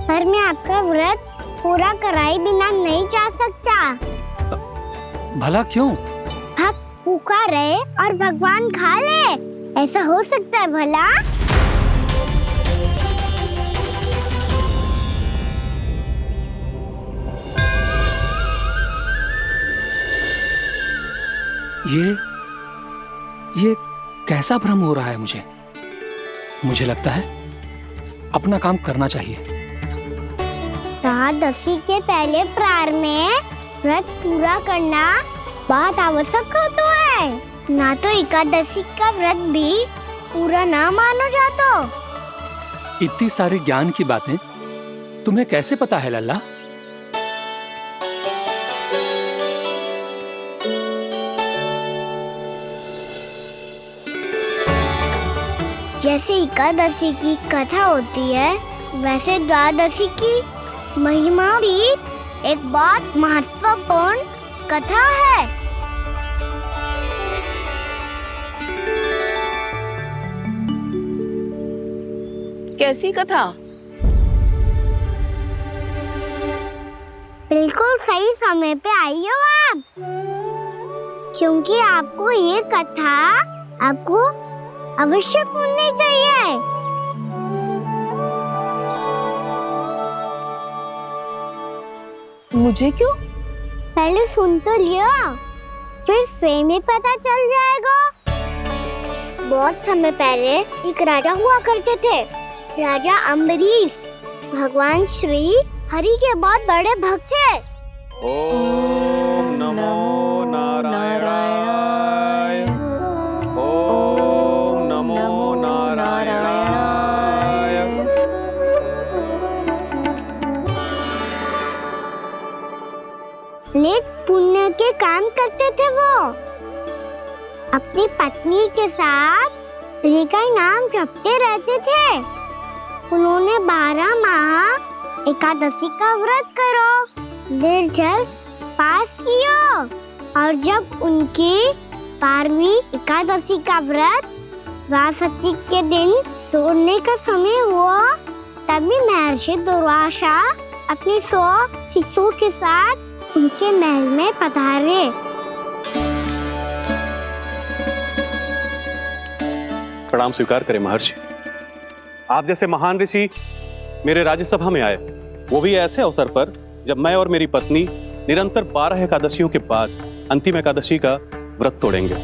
पर मैं आपका व्रत पूरा कराए बिना नहीं जा सकता। भला क्यों? भक्त भूखा रहे और भगवान खा ले, ऐसा हो सकता है भला? ये कैसा भ्रम हो रहा है मुझे? मुझे लगता है अपना काम करना चाहिए। द्वादशी के पहले प्रहर में व्रत पूरा करना बहुत आवश्यक होता है। ना तो एकादशी का व्रत भी पूरा ना मानो जाता। इतनी सारी ज्ञान की बातें तुम्हें कैसे पता है लल्ला? जैसे एकादशी की कथा होती है, वैसे द्वादशी की महिमा भी एक बहुत महत्वपूर्ण कथा है। कैसी कथा? बिल्कुल सही समय पे आई हो आप, क्योंकि आपको ये कथा आपको अवश्य सुननी चाहिए। मुझे क्यों? पहले सुन तो लिया, फिर स्वयं ही पता चल जाएगा। बहुत समय पहले एक राजा हुआ करते थे, राजा अम्बरीश। भगवान श्री हरि के बहुत बड़े भक्त थे। ओम नमो नारायणाय। ओम नमो नारायणाय। नेक पुण्य के काम करते थे वो। अपनी पत्नी के साथ हरि का नाम जपते रहते थे। उन्होंने 12 माह एकादशी का व्रत करो, निर्जल पास किया, और जब उनकी 12वीं एकादशी का व्रत द्वादशी के दिन तोड़ने का समय हुआ, तभी महर्षि दुर्वासा अपनी 100 शिष्यों के साथ उनके महल में पधारे। प्रणाम स्वीकार करें महर्षि। आप जैसे महान ऋषि मेरे राज्यसभा में आए, वो भी ऐसे अवसर पर जब मैं और मेरी पत्नी निरंतर 12 एकादशियों के बाद अंतिम एकादशी का व्रत तोड़ेंगे।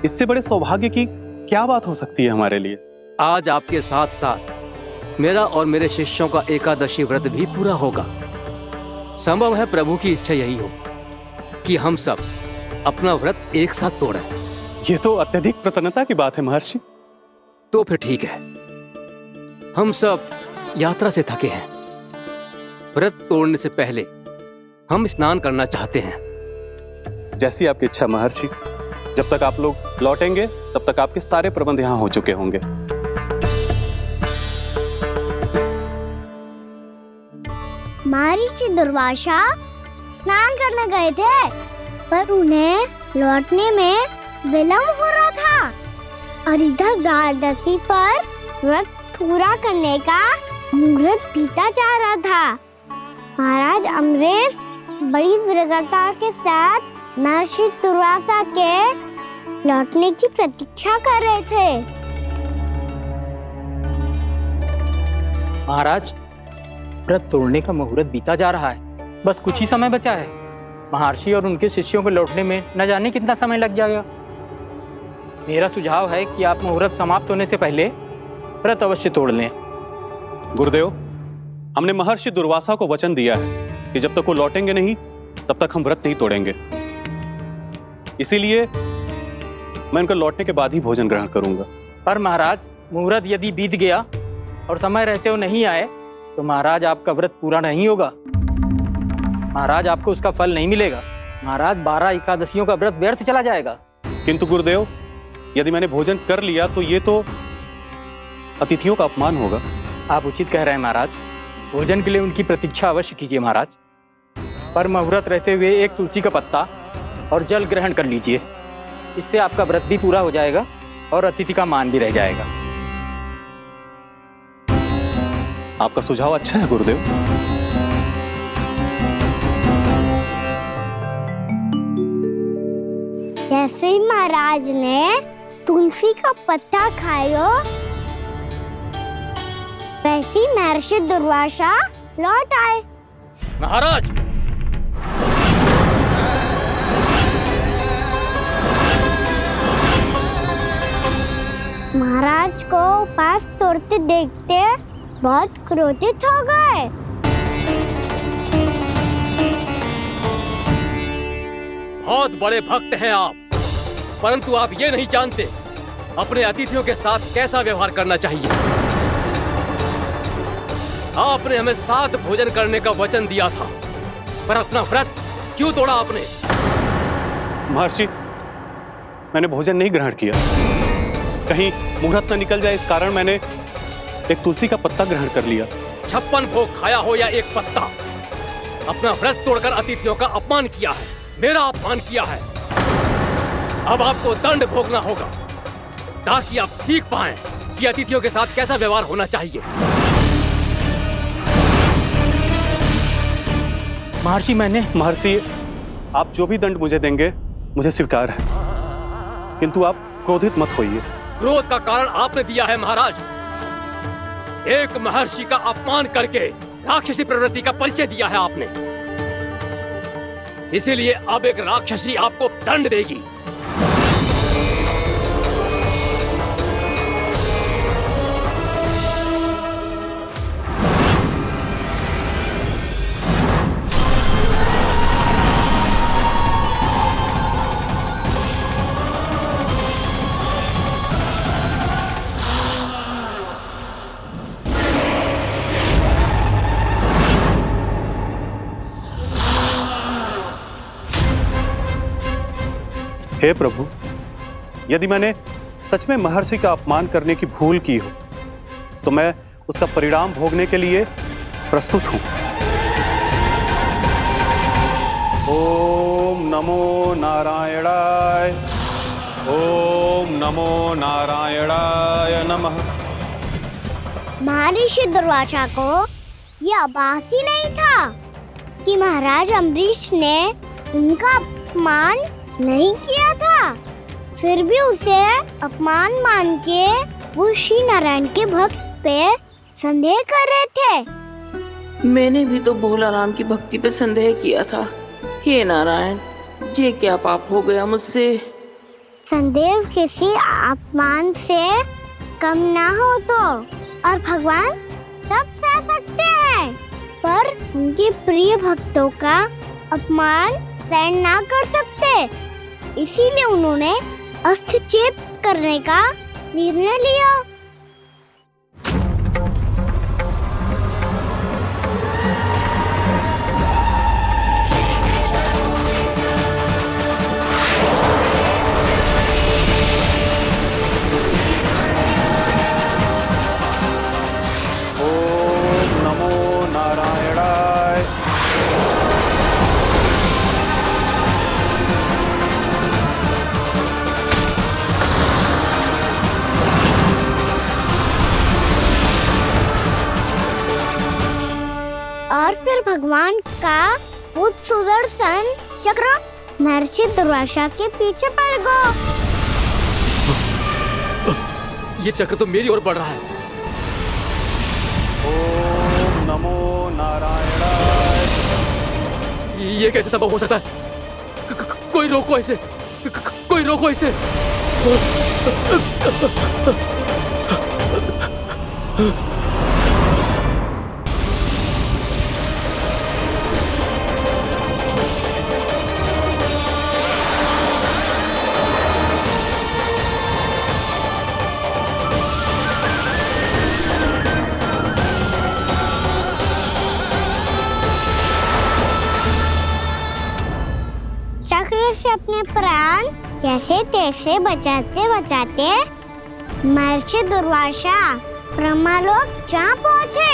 इससे बड़े सौभाग्य की क्या बात हो सकती है हमारे लिए। आज आपके साथ साथ मेरा और मेरे शिष्यों का एकादशी व्रत भी पूरा होगा। संभव है प्रभु की इच्छा यही हो कि हम सब अपना व्रत एक साथ तोड़ें। ये तो अत्यधिक प्रसन्नता की बात है महर्षि। तो फिर ठीक है, हम सब यात्रा से थके हैं। व्रत तोड़ने से पहले हम स्नान करना चाहते हैं। जैसी आपकी इच्छा महर्षि। जब तक आप लोग लौटेंगे तब तक आपके सारे प्रबंध यहाँ हो चुके होंगे। महर्षि दुर्वासा स्नान करने गए थे, पर उन्हें लौटने में विलंब हो रहा था, और इधर द्वादशी पर व्रत पूरा करने का मुहूर्त बीता जा रहा था। महाराज अमरेश बड़ी विरगता के साथ महर्षि दुर्वासा के लौटने की प्रतीक्षा कर रहे थे। महाराज, व्रत तोड़ने का मुहूर्त बीता जा रहा है, बस कुछ ही समय बचा है। महर्षि और उनके शिष्यों को लौटने में न जाने कितना समय लग जाएगा। मेरा सुझाव है कि आप मुहूर्त समाप्त होने से पहले व्रत अवश्य तोड़ लें। गुरुदेव, हमने महर्षि दुर्वासा को वचन दिया है कि जब तक वो लौटेंगे नहीं तब तक हम व्रत नहीं तोड़ेंगे। इसीलिए मैं उनके लौटने के बाद ही भोजन ग्रहण करूंगा। पर महाराज, मुहूर्त यदि बीत गया और समय रहते हुए नहीं आए तो महाराज आपका व्रत पूरा नहीं होगा। महाराज, आपको उसका फल नहीं मिलेगा। महाराज, 12 एकादशियों का व्रत व्यर्थ चला जाएगा। किंतु गुरुदेव, यदि मैंने भोजन कर लिया तो ये तो अतिथियों का अपमान होगा। आप उचित कह रहे हैं महाराज। भोजन के लिए उनकी प्रतीक्षा अवश्य कीजिए महाराज, पर मुहूर्त रहते हुए एक तुलसी का पत्ता और जल ग्रहण कर लीजिए। इससे आपका व्रत भी पूरा हो जाएगा और अतिथि का मान भी रह जाएगा। आपका सुझाव अच्छा है गुरुदेव। जैसे ही महाराज ने तुलसी का पत्ता खाया, वैसे ही महर्षि दुर्वासा लौट आए। महाराज, महाराज को उपास तोड़ते देखते बहुत क्रोधित हो गए। बहुत बड़े भक्त हैं आप, परंतु आप ये नहीं जानते अपने अतिथियों के साथ कैसा व्यवहार करना चाहिए। आपने हमें साथ भोजन करने का वचन दिया था, पर अपना व्रत क्यों तोड़ा आपने? महर्षि, मैंने भोजन नहीं ग्रहण किया। कहीं मुहूर्त न निकल जाए इस कारण मैंने एक तुलसी का पत्ता ग्रहण कर लिया। 56 भोग खाया हो या एक पत्ता, अपना व्रत तोड़कर अतिथियों का अपमान किया है, मेरा अपमान किया है। अब आपको दंड भोगना होगा ताकि आप सीख पाएं कि अतिथियों के साथ कैसा व्यवहार होना चाहिए। महर्षि, आप जो भी दंड मुझे देंगे मुझे स्वीकार है, किंतु आप क्रोधित मत होइए। क्रोध का कारण आपने दिया है महाराज। एक महर्षि का अपमान करके राक्षसी प्रवृत्ति का परिचय दिया है आपने, इसीलिए अब एक राक्षसी आपको दंड देगी। हे प्रभु, यदि मैंने सच में महर्षि का अपमान करने की भूल की हो तो मैं उसका परिणाम भोगने के लिए प्रस्तुत हूं। ओम नमो नारायणाय, ओम नमो नारायणाय नमः। महर्षि दुर्वासा को यह आभास ही नहीं था कि महाराज अम्बरीश ने उनका अपमान नहीं किया था। फिर भी उसे अपमान मान के वो श्री नारायण के भक्त पे संदेह कर रहे थे। मैंने भी तो भोला राम की भक्ति पे संदेह किया था। हे नारायण, ये क्या पाप हो गया मुझसे। संदेह किसी अपमान से कम ना हो तो, और भगवान सब सह सकते हैं, पर उनके प्रिय भक्तों का अपमान सहन ना कर सकते। इसीलिए उन्होंने हस्तक्षेप करने का निर्णय लिया। और फिर भगवान का वो सुदर्शन चक्र महर्षि दुर्वासा के पीछे पड़ गया। ये चक्र तो मेरी ओर बढ़ रहा है। ओम नमो नारायणाय। ये कैसे संभव हो सकता है? कोई रोको इसे, कोई रोको इसे। चक्र से अपने प्राण कैसे तैसे बचाते बचाते महर्षि दुर्वासा ब्रह्मलोक जा पहुँचे।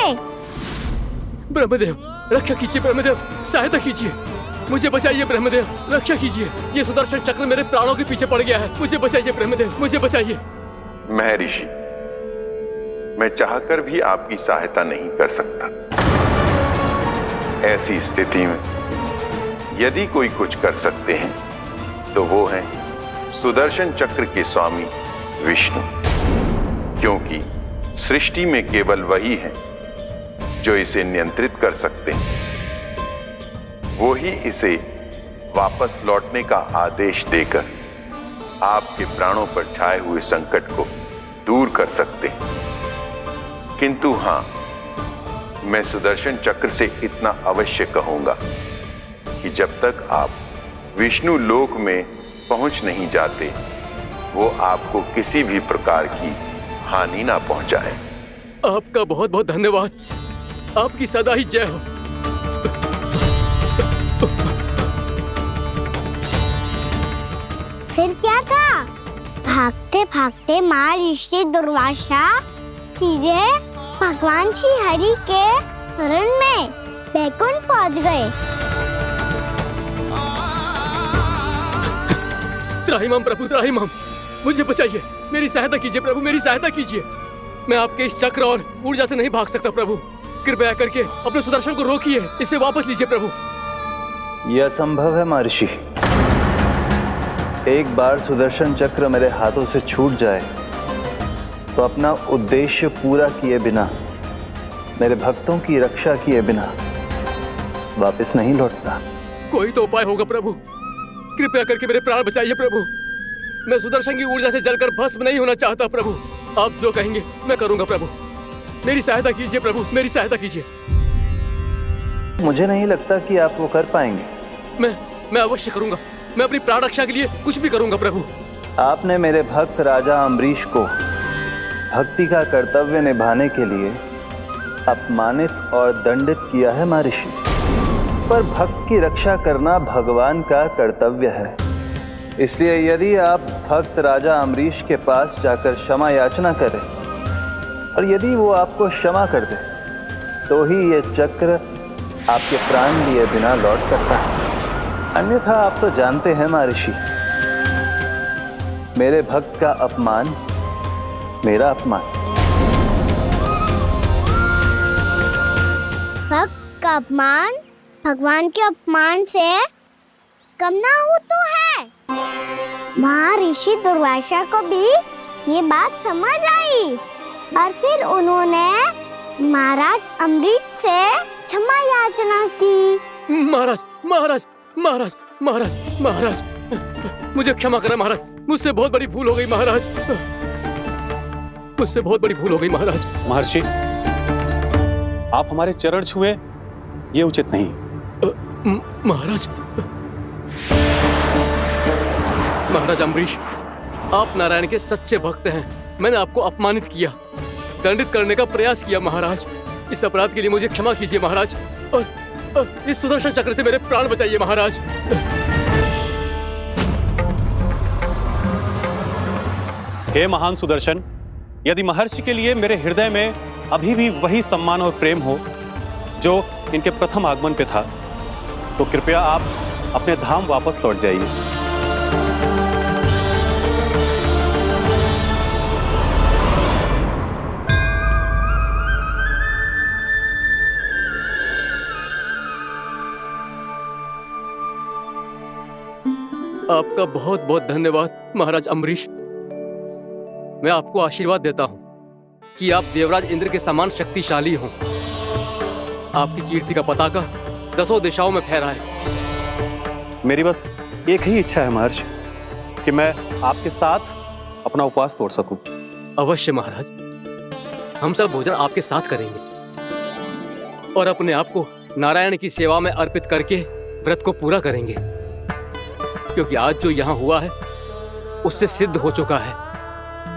ब्रह्मदेव, रक्षा कीजिए। ब्रह्मदेव, सहायता कीजिए। मुझे बचाइए ब्रह्मदेव, रक्षा कीजिए। ये सुदर्शन चक्र मेरे प्राणों के पीछे पड़ गया है। मुझे बचाइए ब्रह्मदेव, मुझे बचाइए। महर्षि, मैं चाहकर भी आपकी सहायता नहीं कर सकता। ऐसी स्थिति में यदि कोई कुछ कर सकते हैं तो वो हैं सुदर्शन चक्र के स्वामी विष्णु, क्योंकि सृष्टि में केवल वही है जो इसे नियंत्रित कर सकते हैं। वो ही इसे वापस लौटने का आदेश देकर आपके प्राणों पर छाए हुए संकट को दूर कर सकते हैं। किंतु हां, मैं सुदर्शन चक्र से इतना अवश्य कहूंगा कि जब तक आप विष्णु लोक में पहुंच नहीं जाते, वो आपको किसी भी प्रकार की हानि ना पहुंचाए। आपका बहुत बहुत धन्यवाद। आपकी सदा ही जय हो। फिर क्या था? भागते भागते महर्षि दुर्वासा सीधे भगवान श्री हरि के शरण में बैकुंठ पहुंच गए। त्राहिमाम प्रभु, त्राहिमाम, मुझे बचाइए। मेरी सहायता कीजिए प्रभु, मेरी सहायता कीजिए। मैं आपके इस चक्र और ऊर्जा से नहीं भाग सकता प्रभु। कृपया करके अपने सुदर्शन को रोकिए, इसे वापस लीजिए प्रभु। यह असंभव है महर्षि। एक बार सुदर्शन चक्र मेरे हाथों से छूट जाए तो अपना उद्देश्य पूरा किए बिना, मेरे भक्तों की रक्षा किए बिना वापस नहीं लौटता। कोई तो उपाय होगा प्रभु। कृपया करके मेरे प्राण बचाइए प्रभु। मैं सुदर्शन की ऊर्जा से जलकर भस्म नहीं होना चाहता प्रभु। आप जो कहेंगे मैं करूंगा प्रभु। मेरी सहायता कीजिए प्रभु, मेरी सहायता कीजिए। मुझे नहीं लगता कि आप वो कर पाएंगे। मैं अवश्य करूंगा। मैं अपनी प्राण रक्षा के लिए कुछ भी करूंगा प्रभु। आपने मेरे भक्त राजा अम्बरीश को भक्ति का कर्तव्य निभाने के लिए अपमानित और दंडित किया है महर्षि, पर भक्त की रक्षा करना भगवान का कर्तव्य है। इसलिए यदि आप भक्त राजा अम्बरीश के पास जाकर क्षमा याचना करें और यदि वो आपको क्षमा कर दे तो ही ये चक्र आपके प्राण लिए बिना लौट सकता है। अन्यथा आप तो जानते हैं महर्षि, मेरे भक्त का अपमान मेरा अपमान। भक्त का अपमान भगवान के अपमान से कम ना हो तो है। महर्षि दुर्वासा को भी ये बात समझ आई और फिर उन्होंने महाराज अम्बरीश से क्षमा याचना की। महाराज महाराज महाराज महाराज महाराज, मुझे क्षमा करें महाराज, मुझसे बहुत बड़ी भूल हो गई महाराज, मुझसे बहुत बड़ी भूल हो गई महाराज। महर्षि, आप हमारे चरण छुए ये उचित नहीं। महाराज, महाराज अम्बरीश, आप नारायण के सच्चे भक्त हैं। मैंने आपको अपमानित किया, दंडित करने का प्रयास किया महाराज। इस अपराध के लिए मुझे क्षमा कीजिए महाराज, और इस सुदर्शन चक्र से मेरे प्राण बचाइए महाराज। हे महान सुदर्शन, यदि महर्षि के लिए मेरे हृदय में अभी भी वही सम्मान और प्रेम हो जो इनके प्रथम आगमन पे था, तो कृपया आप अपने धाम वापस लौट जाइए। आपका बहुत बहुत धन्यवाद महाराज अम्बरीश। मैं आपको आशीर्वाद देता हूं कि आप देवराज इंद्र के समान शक्तिशाली हों। आपकी कीर्ति का पताका 10 दिशाओं में फहराए। मेरी बस एक ही इच्छा है महर्षि, कि मैं आपके साथ अपना उपवास तोड़ सकूं। अवश्य महाराज, हम सब भोजन आपके साथ करेंगे और अपने आप को नारायण की सेवा में अर्पित करके व्रत को पूरा करेंगे, क्योंकि आज जो यहाँ हुआ है उससे सिद्ध हो चुका है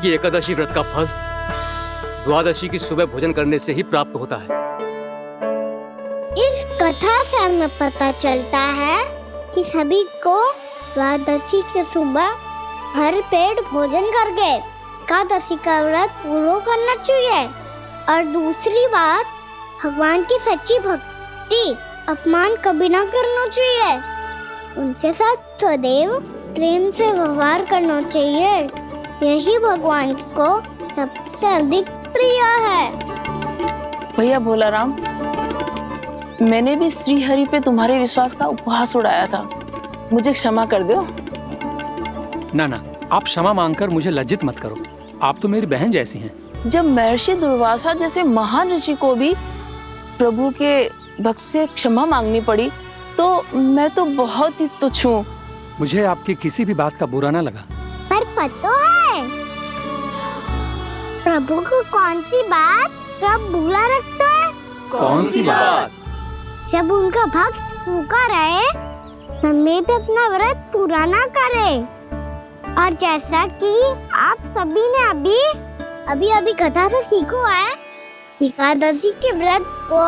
कि एकादशी व्रत का फल द्वादशी की सुबह भोजन करने से ही प्राप्त होता है। इस कथा से हमें पता चलता है कि सभी को द्वादशी के सुबह भर पेट भोजन करके एकादशी का व्रत पूरा करना चाहिए। और दूसरी बात, भगवान की सच्ची भक्ति अपमान कभी ना करना चाहिए। उनके साथ सदैव प्रेम से व्यवहार करना चाहिए। यही भगवान को सबसे अधिक प्रिय है। भैया भोला राम, मैंने भी श्री हरि पे तुम्हारे विश्वास का उपहास उड़ाया था, मुझे क्षमा कर दो। ना ना, आप क्षमा मांगकर मुझे लज्जित मत करो, आप तो मेरी बहन जैसी हैं। जब महर्षि दुर्वासा जैसे महान ऋषि को भी प्रभु के भक्त से क्षमा मांगनी पड़ी, तो मैं तो बहुत ही तुच्छ हूँ। मुझे आपकी किसी भी बात का बुरा ना लगा। पर पता है प्रभु को कौन सी बात कब बुरा रखता है? कौन सी बात? जब उनका भक्त भूखा रहे, समय पे अपना व्रत पूरा ना करे। और जैसा कि आप सभी ने अभी कथा से सीखो है, एकादशी के व्रत को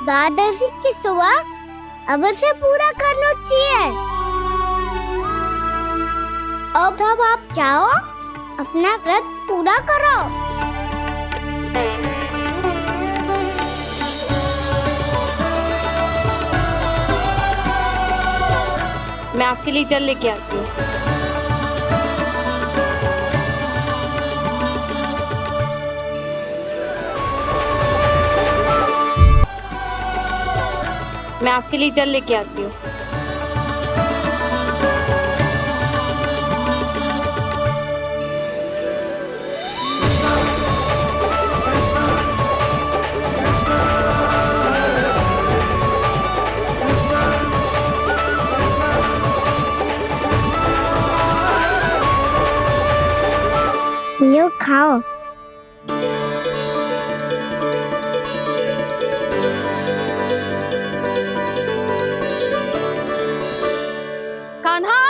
द्वादशी की सुबह अवश्य पूरा करना चाहिए। अब आप जाओ, अपना व्रत पूरा करो। मैं आपके लिए जल लेके आती हूँ। मैं आपके लिए जल लेके आती हूँ। यो खाओ। कान्हा,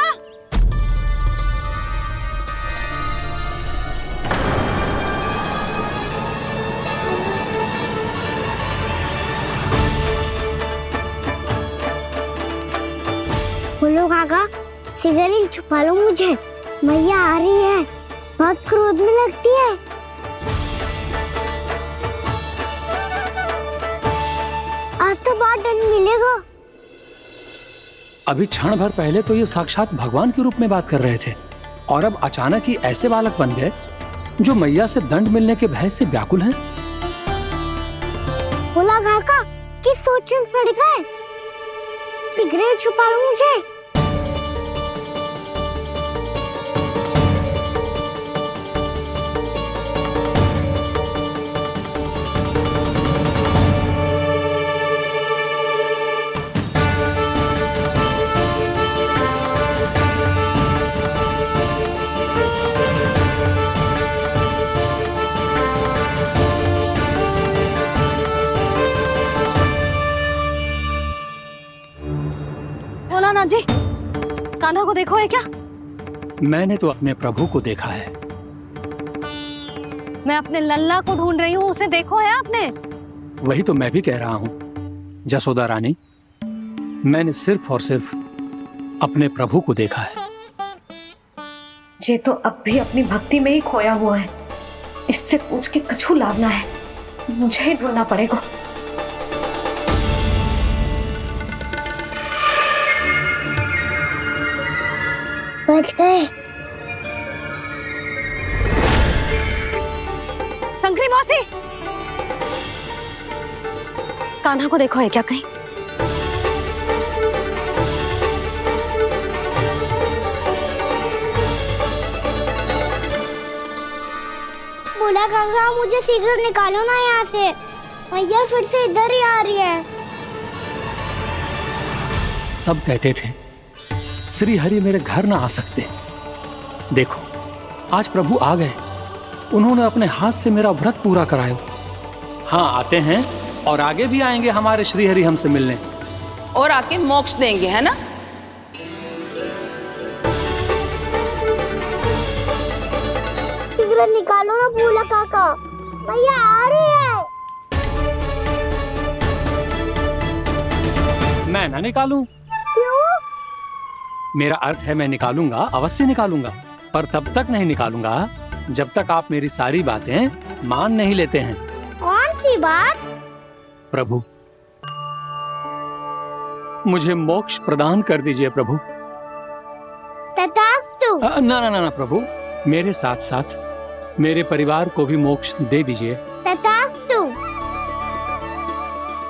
बोलो काका, सिगरेट छुपा लो मुझे, मैया आ रही है, बहुत क्रोध में लगती है। आज तो बहुत दंड मिलेगा। अभी क्षण भर पहले तो ये साक्षात भगवान के रूप में बात कर रहे थे और अब अचानक ही ऐसे बालक बन गए जो मैया से दंड मिलने के भय से व्याकुल हैं। बोला काका किस सोच में पड़ गए? सिगरेट छुपा लो मुझे। भोलानाथ जी, कान्हा को देखो है क्या? मैंने तो अपने प्रभु को देखा है। मैं अपने लल्ला को ढूंढ रही हूँ, उसे देखो है आपने? वही तो मैं भी कह रहा हूँ जसोदा रानी, मैंने सिर्फ और सिर्फ अपने प्रभु को देखा है। ये तो अब भी अपनी भक्ति में ही खोया हुआ है, इससे पूछ के कछु लाना है, मुझे ही ढूंढना पड़ेगा। बच गए। संकरी मौसी, कान्हा को देखो है क्या कहीं? बोला काका मुझे सिगरेट निकालो ना यहाँ से, भैया फिर से इधर ही आ रही है। सब कहते थे श्री हरि मेरे घर ना आ सकते। देखो आज प्रभु आ गए, उन्होंने अपने हाथ से मेरा व्रत पूरा कराया। हाँ आते हैं और आगे भी आएंगे हमारे श्री हरि हमसे मिलने और आके मोक्ष देंगे, है ना? सिगरेट निकालो ना बोला काका, भैया आ रही है। मैं ना निकालूं? मेरा अर्थ है मैं निकालूंगा, अवश्य निकालूंगा, पर तब तक नहीं निकालूंगा जब तक आप मेरी सारी बातें मान नहीं लेते हैं। कौन सी बात? प्रभु मुझे मोक्ष प्रदान कर दीजिए प्रभु। तथास्तु। ना ना ना प्रभु, मेरे साथ साथ मेरे परिवार को भी मोक्ष दे दीजिए। तथास्तु।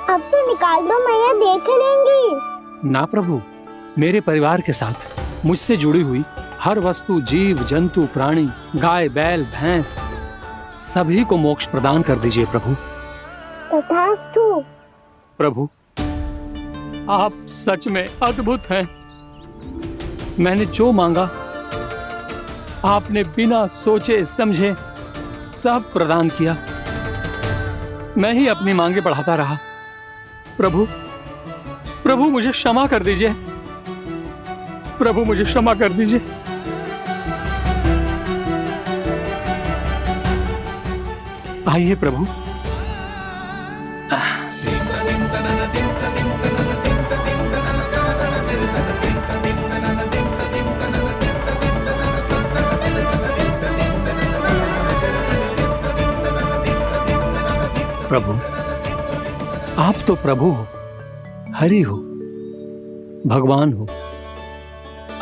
अब तो निकाल दो, मैया देख लेंगी। ना प्रभु, मेरे परिवार के साथ मुझसे जुड़ी हुई हर वस्तु, जीव जंतु, प्राणी, गाय बैल भैंस, सभी को मोक्ष प्रदान कर दीजिए प्रभु। तथास्तु। प्रभु आप सच में अद्भुत हैं। मैंने जो मांगा आपने बिना सोचे समझे सब प्रदान किया। मैं ही अपनी मांगे बढ़ाता रहा। प्रभु प्रभु मुझे क्षमा कर दीजिए, प्रभु मुझे क्षमा कर दीजिए। आइए प्रभु। प्रभु आप तो प्रभु हो, हरि हो, भगवान हो।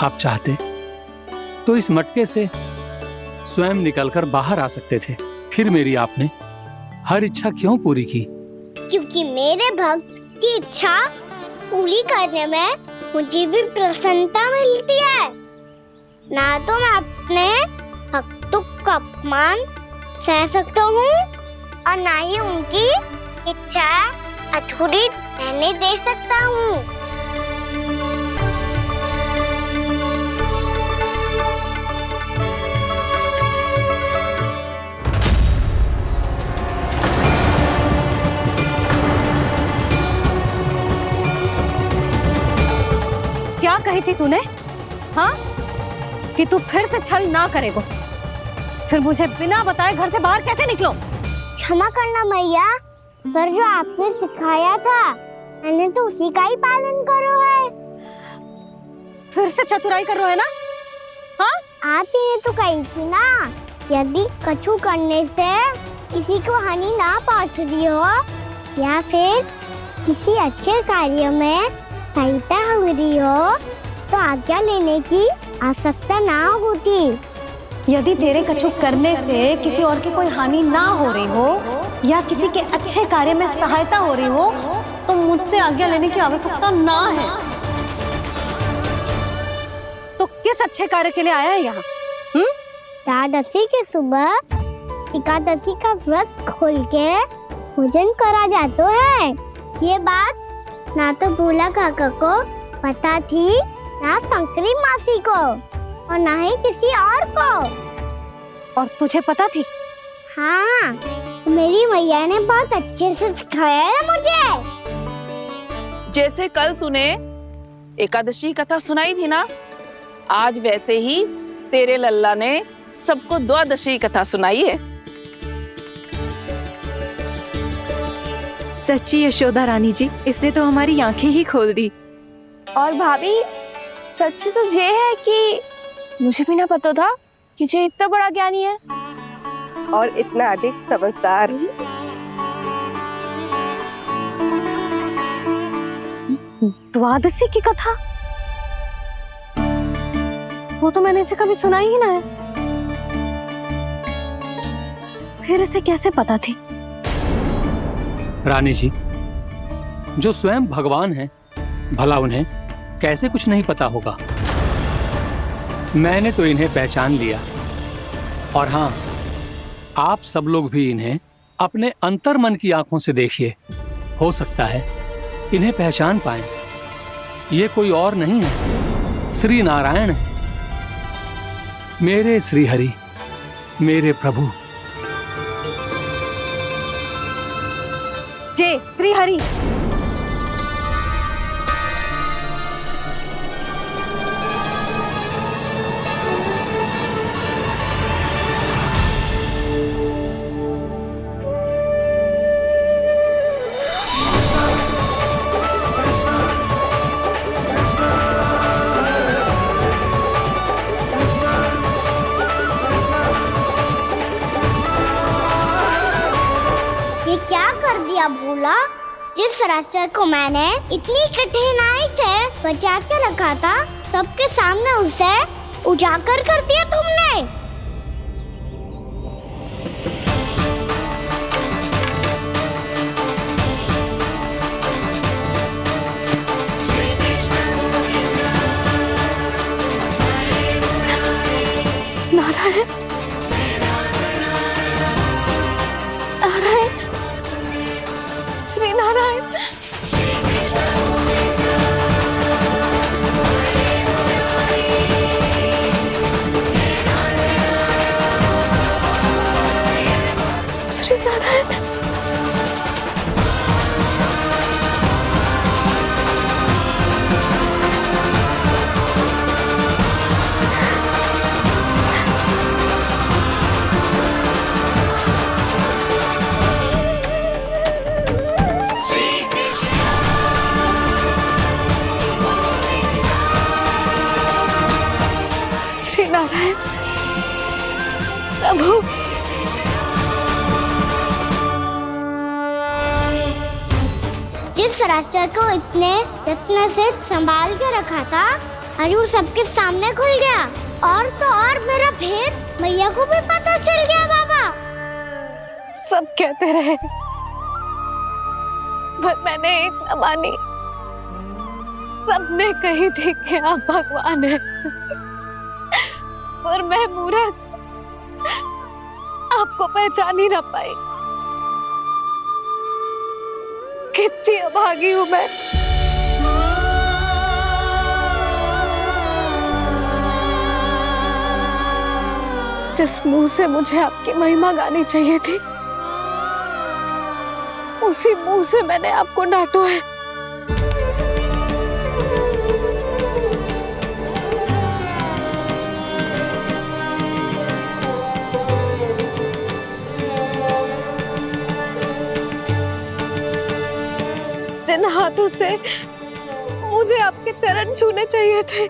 आप चाहते तो इस मटके से स्वयं निकलकर बाहर आ सकते थे, फिर मेरी आपने हर इच्छा क्यों पूरी की? क्योंकि मेरे भक्त की इच्छा पूरी करने में मुझे भी प्रसन्नता मिलती है। ना तो मैं अपने भक्तों का अपमान सह सकता हूँ और ना ही उनकी इच्छा अधूरी रहने दे सकता हूँ। क्या कही थी तूने? हाँ, कि तू फिर से छल ना करेगा। फिर मुझे बिना बताए घर से बाहर कैसे निकलो? क्षमा करना मैया, पर जो आपने सिखाया था मैंने तो उसी का ही पालन करो है। फिर से चतुराई कर रहे हो, है ना? हाँ, आप ही ने तो कही थी ना, यदि कछु करने से किसी को हानि ना पहुंचती हो या फिर किसी अच्छे कार्य में सहायता हो रही हो तो आज्ञा लेने की आवश्यकता ना होती। यदि तेरे कछु करने से किसी और की कोई हानि ना हो रही हो या किसी के अच्छे कार्य में सहायता हो रही हो तो मुझसे आज्ञा लेने की आवश्यकता ना है। तो किस अच्छे कार्य के लिए आया है यहाँ? एकादशी के सुबह एकादशी का व्रत खोल के भोजन करा जाता है। ये बात ना तो भोला काका को पता थी, ना शंकरी मासी को और ना ही किसी और को। और तुझे पता थी? हाँ, मेरी मैया ने बहुत अच्छे से सिखाया है मुझे। जैसे कल तूने एकादशी कथा सुनाई थी ना, आज वैसे ही तेरे लल्ला ने सबको द्वादशी कथा सुनाई है। सच्ची यशोदा रानी जी, इसने तो हमारी आंखें ही खोल दी। और भाभी, सच तो ये है कि मुझे भी ना पता था कि ये इतना बड़ा ज्ञानी है और इतना अधिक समझदार। द्वादशी की कथा? वो तो मैंने इसे कभी सुना ही ना है। फिर इसे कैसे पता थी? रानी जी, जो स्वयं भगवान हैं, भला उन्हें कैसे कुछ नहीं पता होगा। मैंने तो इन्हें पहचान लिया, और हाँ, आप सब लोग भी इन्हें अपने अंतर मन की आंखों से देखिए, हो सकता है इन्हें पहचान पाएं। ये कोई और नहीं है, श्री नारायण है, मेरे श्री हरि, मेरे प्रभु। जय श्री हरि। ये क्या कर दिया भोला? जिस रास्ते को मैंने इतनी कठिनाई से बचा के रखा था, सबके सामने उसे उजागर कर दिया तुमने। नारायण, नारायण, श्री नारायण। श्री नारायण। श्री नारायण, प्रभु। जिस रास्ते को इतने जत्न से संभाल के रखा था, आज वो सबके सामने खुल गया। और तो और मेरा भेद मैया को भी पता चल गया। बाबा सब कहते रहे, पर मैंने एक न मानी। सबने कही थी कि आप भगवान हैं, पर मैं मूर्ख आपको पहचान ही ना पाई। कितनी अभागी हूं मैं। जिस मुंह से मुझे आपकी महिमा गानी चाहिए थी, उसी मुंह से मैंने आपको डांटा है। जिन हाथों से मुझे आपके चरण छूने चाहिए थे,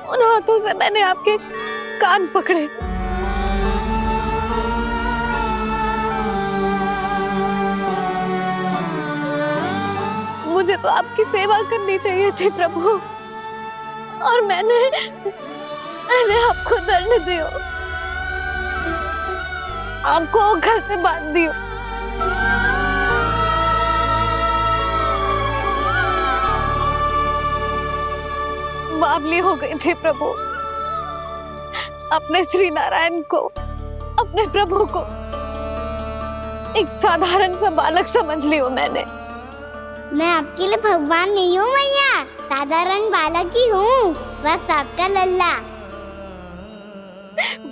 उन हाथों से मैंने आपके कान पकड़े। मुझे तो आपकी सेवा करनी चाहिए थी प्रभु, और मैंने आपको दंड दियो, आपको घर से बांध दियो। बावली हो गई थी प्रभु। अपने श्री नारायण को, अपने प्रभु को एक साधारण सा बालक समझ लियो मैंने। मैं आपके लिए भगवान नहीं हूँ मैया, साधारण बालक ही हूँ, बस आपका लल्ला।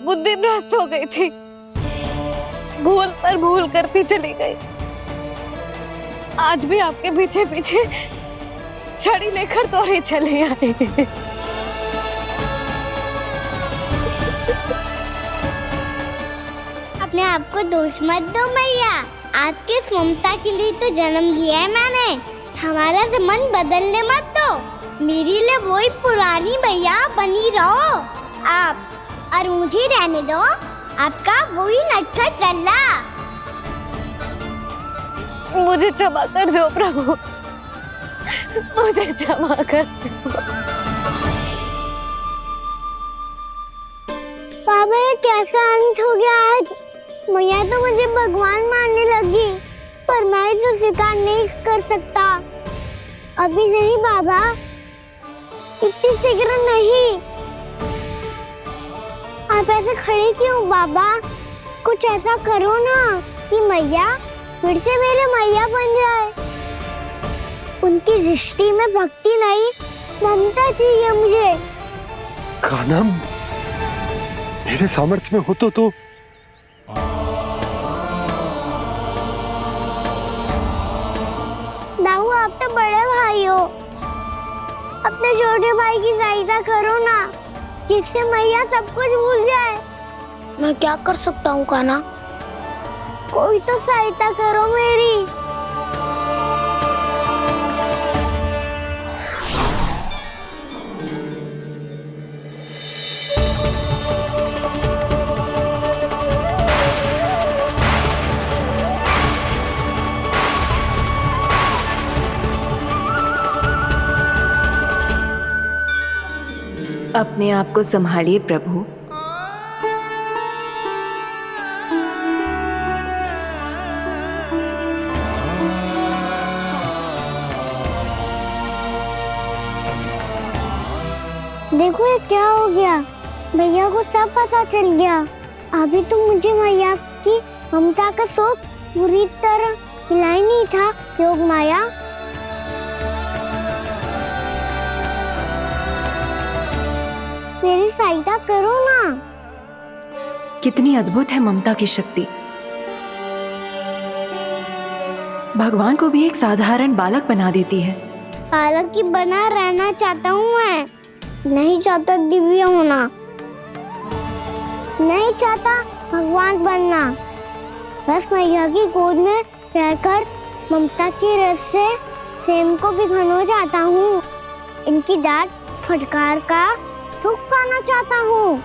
बुद्धि भ्रष्ट हो गई थी, भूल पर भूल करती चली गई। आज भी आपके पीछे पीछे छड़ी लेकर दौड़े चले आए। अपने आप को दोष मत दो मैया, आपके ममता के लिए तो जन्म लिया है मैंने। हमारा मन बदलने मत दो, मेरे लिए वही पुरानी भैया बनी रहो आप, और मुझे रहने दो आपका वही नटखट लल्ला। मुझे क्षमा कर दो प्रभु, मुझे क्षमा कर दो। बाबा ये कैसा अंत हो गया आज? मैया तो मुझे भगवान मानने लगी, पर मैं इसे स्वीकार नहीं कर सकता। अभी नहीं बाबा, इतनी शीघ्र नहीं। आप ऐसे खड़े क्यों बाबा? कुछ ऐसा करो ना कि मैया फिर से मेरे मैया बन जाए। उनकी दृष्टि में भक्ति नहीं, ममता चाहिए मुझे। कान्हा, मेरे सामर्थ्य में हो तो दाऊ, आप तो बड़े भाई हो, अपने छोटे भाई की सहायता करो ना, जिससे मैया सब कुछ भूल जाए। मैं क्या कर सकता हूँ कान्हा? कोई तो सहायता करो मेरी। अपने आप को संभालिए प्रभु। देखो ये क्या हो गया, भैया को सब पता चल गया। अभी तो मुझे मैया की ममता का शौक पूरी तरह मिला ही नहीं था। योग माया, मेरी सहायता करो ना। कितनी अद्भुत है ममता की शक्ति। भगवान को भी एक साधारण बालक बना देती है। बालक की बना रहना चाहता हूँ मैं, नहीं चाहता दिव्य होना, नहीं चाहता भगवान बनना। बस मैया की गोद में रहकर ममता की रस से सेम को भिगोना चाहता हूँ। इनकी डांट फटकार का सुख पाना चाहता हूँ।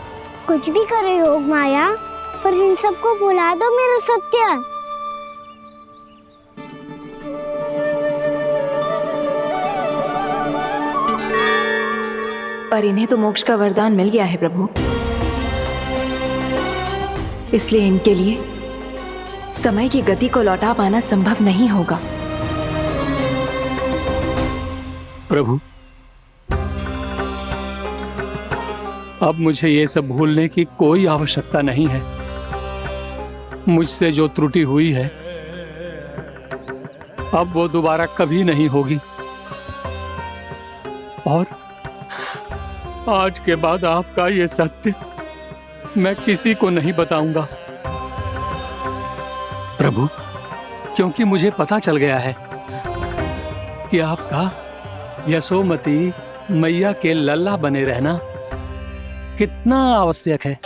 कुछ भी करे योग माया, पर इन सबको भुला दो मेरा सत्य। पर इन्हें तो मोक्ष का वरदान मिल गया है प्रभु, इसलिए इनके लिए समय की गति को लौटा पाना संभव नहीं होगा। प्रभु, अब मुझे ये सब भूलने की कोई आवश्यकता नहीं है। मुझसे जो त्रुटि हुई है अब वो दोबारा कभी नहीं होगी, और आज के बाद आपका ये सत्य मैं किसी को नहीं बताऊंगा प्रभु, क्योंकि मुझे पता चल गया है कि आपका यशोमती मैया के लल्ला बने रहना कितना आवश्यक है।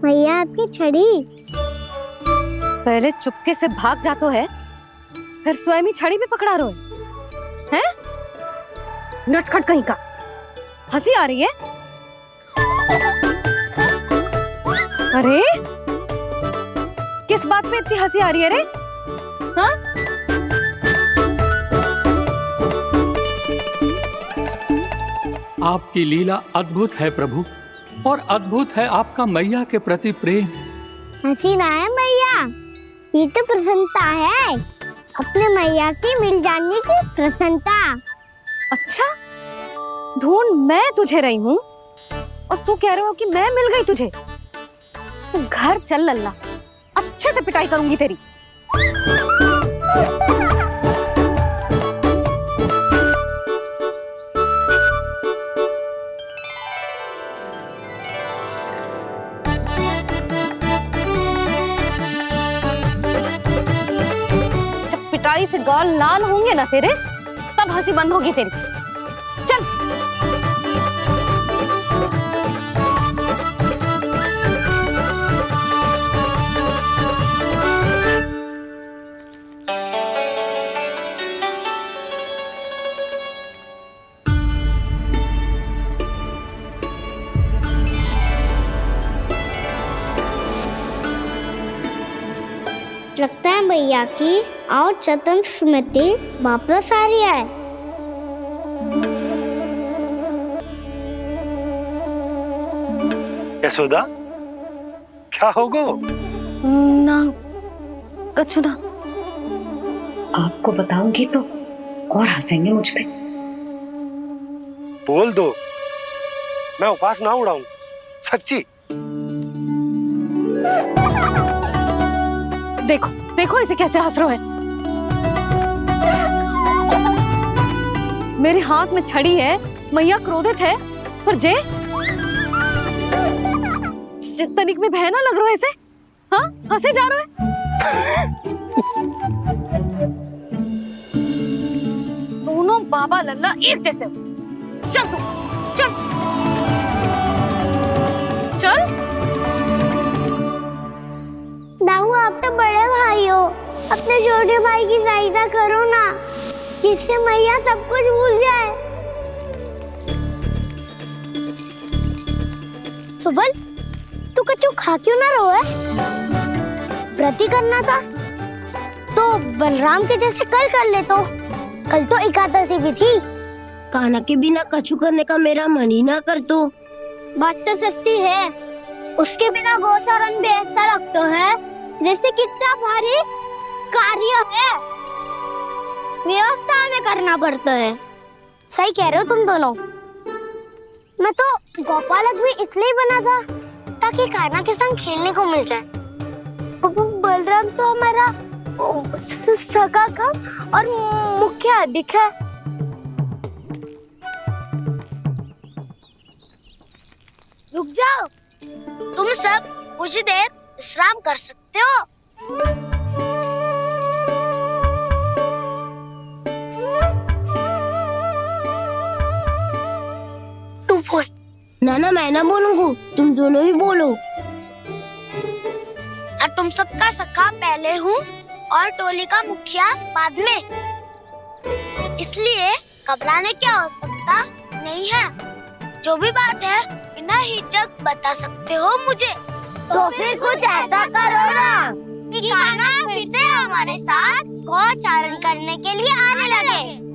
मैया आपकी छड़ी। पहले चुपके से भाग जातो है, फिर स्वयं ही छड़ी भी पकड़ा रो है? नटखट कहीं का। हंसी आ रही है? अरे किस बात पे इतनी हंसी आ रही है रे? हाँ? आपकी लीला अद्भुत है प्रभु, और अद्भुत है आपका मैया के प्रति प्रेम। हंसी ना है मैया, ये तो प्रसन्नता है, अपने मैया से मिल जाने की प्रसन्नता। अच्छा, ढूंढ मैं तुझे रही हूँ और तू कह रहे हो कि मैं मिल गई तुझे? तू घर चल लल्ला, अच्छे से पिटाई करूंगी तेरी। जब पिटाई से गाल लाल होंगे ना तेरे, तब हंसी बंद होगी तेरी। चल। लगता है भैया की और चतन स्मृति वापस आ रही है। यशोदा, क्या होगो? ना कछु ना। आपको बताऊंगी तो और हंसेंगे मुझ पे। बोल दो, मैं उपास ना उड़ाऊं, सच्ची। देखो देखो इसे कैसे हंस रहा है। मेरे हाथ में छड़ी है, मैया क्रोधित है, पर जे तनिक में भय ना लग रहा है इसे? हाँ, हंसे जा रहा है। दोनों बाबा लल्ला एक जैसे हो। चल तू, चल चल। दाऊ, आप तो बड़े भाई हो, अपने छोटे भाई की सहायता करो ना, जिससे मैया सब कुछ भूल जाए। सुबल, तू कच्चू खा क्यों ना रहो है? व्रत ही करना था तो बलराम के जैसे कल कर ले। तो कल तो एकादशी भी थी। खाना के बिना कछु करने का मेरा मन ही ना कर। तो बात तो सच्ची है, उसके बिना गोचारण भी ऐसा लगता है जैसे कितना भारी कार्य है, व्यवस्था में करना पड़ता है। सही कह रहे हो तुम दोनों। मैं तो गोपालक भी इसलिए बना था ताकि कान्हा के संग खेलने को मिल जाए। बलराम तो हमारा सगा काम और मुख्य अधिक है। रुक जाओ, तुम सब कुछ देर विश्राम कर सकते हो। तू बोल। ना मैं ना बोलूंगा, तुम दोनों ही बोलो। और तुम सबका सखा पहले हूँ और टोली का मुखिया बाद में, इसलिए घबराने की आवश्यकता नहीं है। जो भी बात है बिना हिचक बता सकते हो मुझे। तो फिर कुछ ऐसा करो ना कि कान्हा फिर से हमारे साथ गोचारण करने के लिए आने लगे।